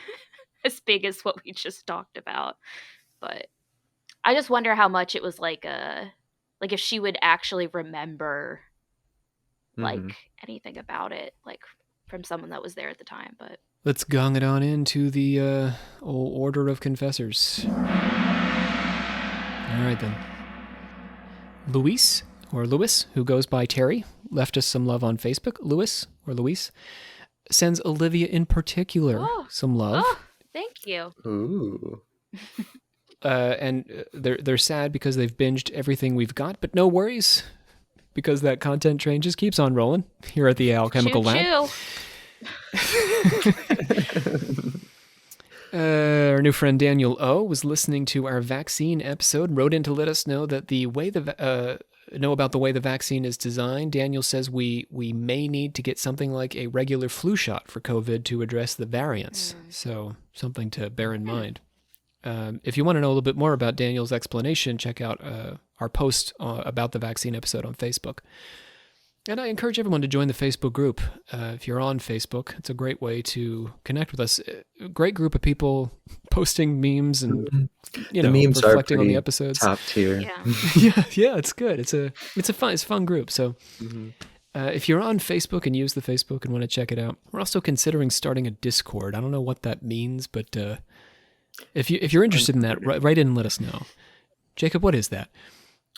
as big as what we just talked about, but I just wonder how much it was like if she would actually remember like anything about it, like from someone that was there at the time. But let's gong it on into the old order of confessors. All right then. Luis, who goes by Terry, left us some love on Facebook. Luis sends Olivia in particular some love. Thank you. Ooh. And they're sad because they've binged everything we've got, but no worries, because that content train just keeps on rolling here at the Alchemical Lab. Our new friend Daniel O was listening to our vaccine episode, wrote in to let us know that know about the way the vaccine is designed. Daniel says we may need to get something like a regular flu shot for COVID to address the variants. So something to bear in mind. If you want to know a little bit more about Daniel's explanation, check out our post about the vaccine episode on Facebook. And I encourage everyone to join the Facebook group. If you're on Facebook, it's a great way to connect with us. A great group of people posting memes and the memes reflecting on the episodes. Top tier. Yeah, it's good. It's a fun group. So if you're on Facebook and use the Facebook and want to check it out, we're also considering starting a Discord. I don't know what that means, but if you're interested in that, write in and let us know. Jacob, what is that?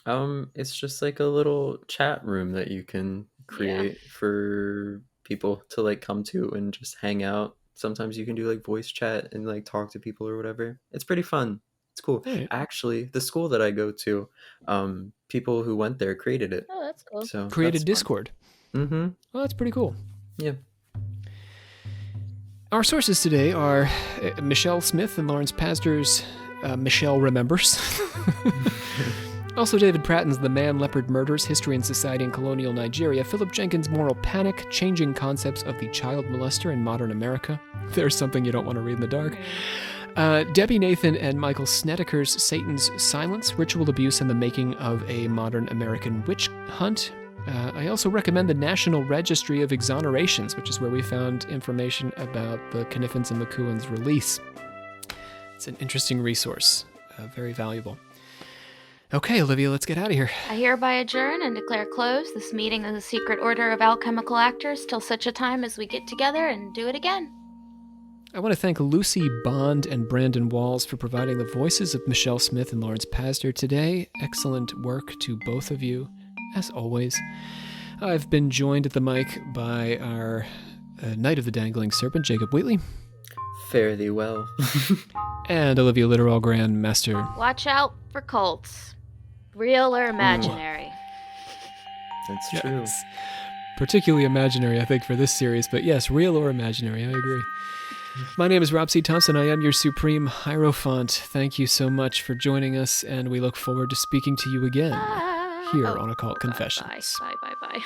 It's just like a little chat room that you can create for people to like come to and just hang out. Sometimes you can do like voice chat and like talk to people or whatever. It's pretty fun. It's cool. Right. Actually, the school that I go to, people who went there created it. Oh, that's cool. So created Discord. Well, that's pretty cool. Yeah. Our sources today are Michelle Smith and Lawrence Pazder's Michelle Remembers. Also, David Pratton's The Man Leopard Murders, History and Society in Colonial Nigeria, Philip Jenkins' Moral Panic, Changing Concepts of the Child Molester in Modern America. There's something you don't want to read in the dark. Debbie Nathan and Michael Snedeker's Satan's Silence, Ritual Abuse and the Making of a Modern American Witch Hunt. I also recommend the National Registry of Exonerations, which is where we found information about the Kniffins and McCohen's release. It's an interesting resource, very valuable. Okay, Olivia, let's get out of here. I hereby adjourn and declare closed this meeting of the Secret Order of Alchemical Actors till such a time as we get together and do it again. I want to thank Lucy Bond and Brandon Walls for providing the voices of Michelle Smith and Lawrence Pazder today. Excellent work to both of you, as always. I've been joined at the mic by our Knight of the Dangling Serpent, Jacob Wheatley. Fare thee well. And Olivia Litterall, Grandmaster. Watch out for cults. Real or imaginary? That's true. Yes. Particularly imaginary, I think, for this series, but yes, real or imaginary, I agree. My name is Rob C. Thompson. I am your Supreme Hierophant. Thank you so much for joining us, and we look forward to speaking to you again here on Occult Confessions. Bye.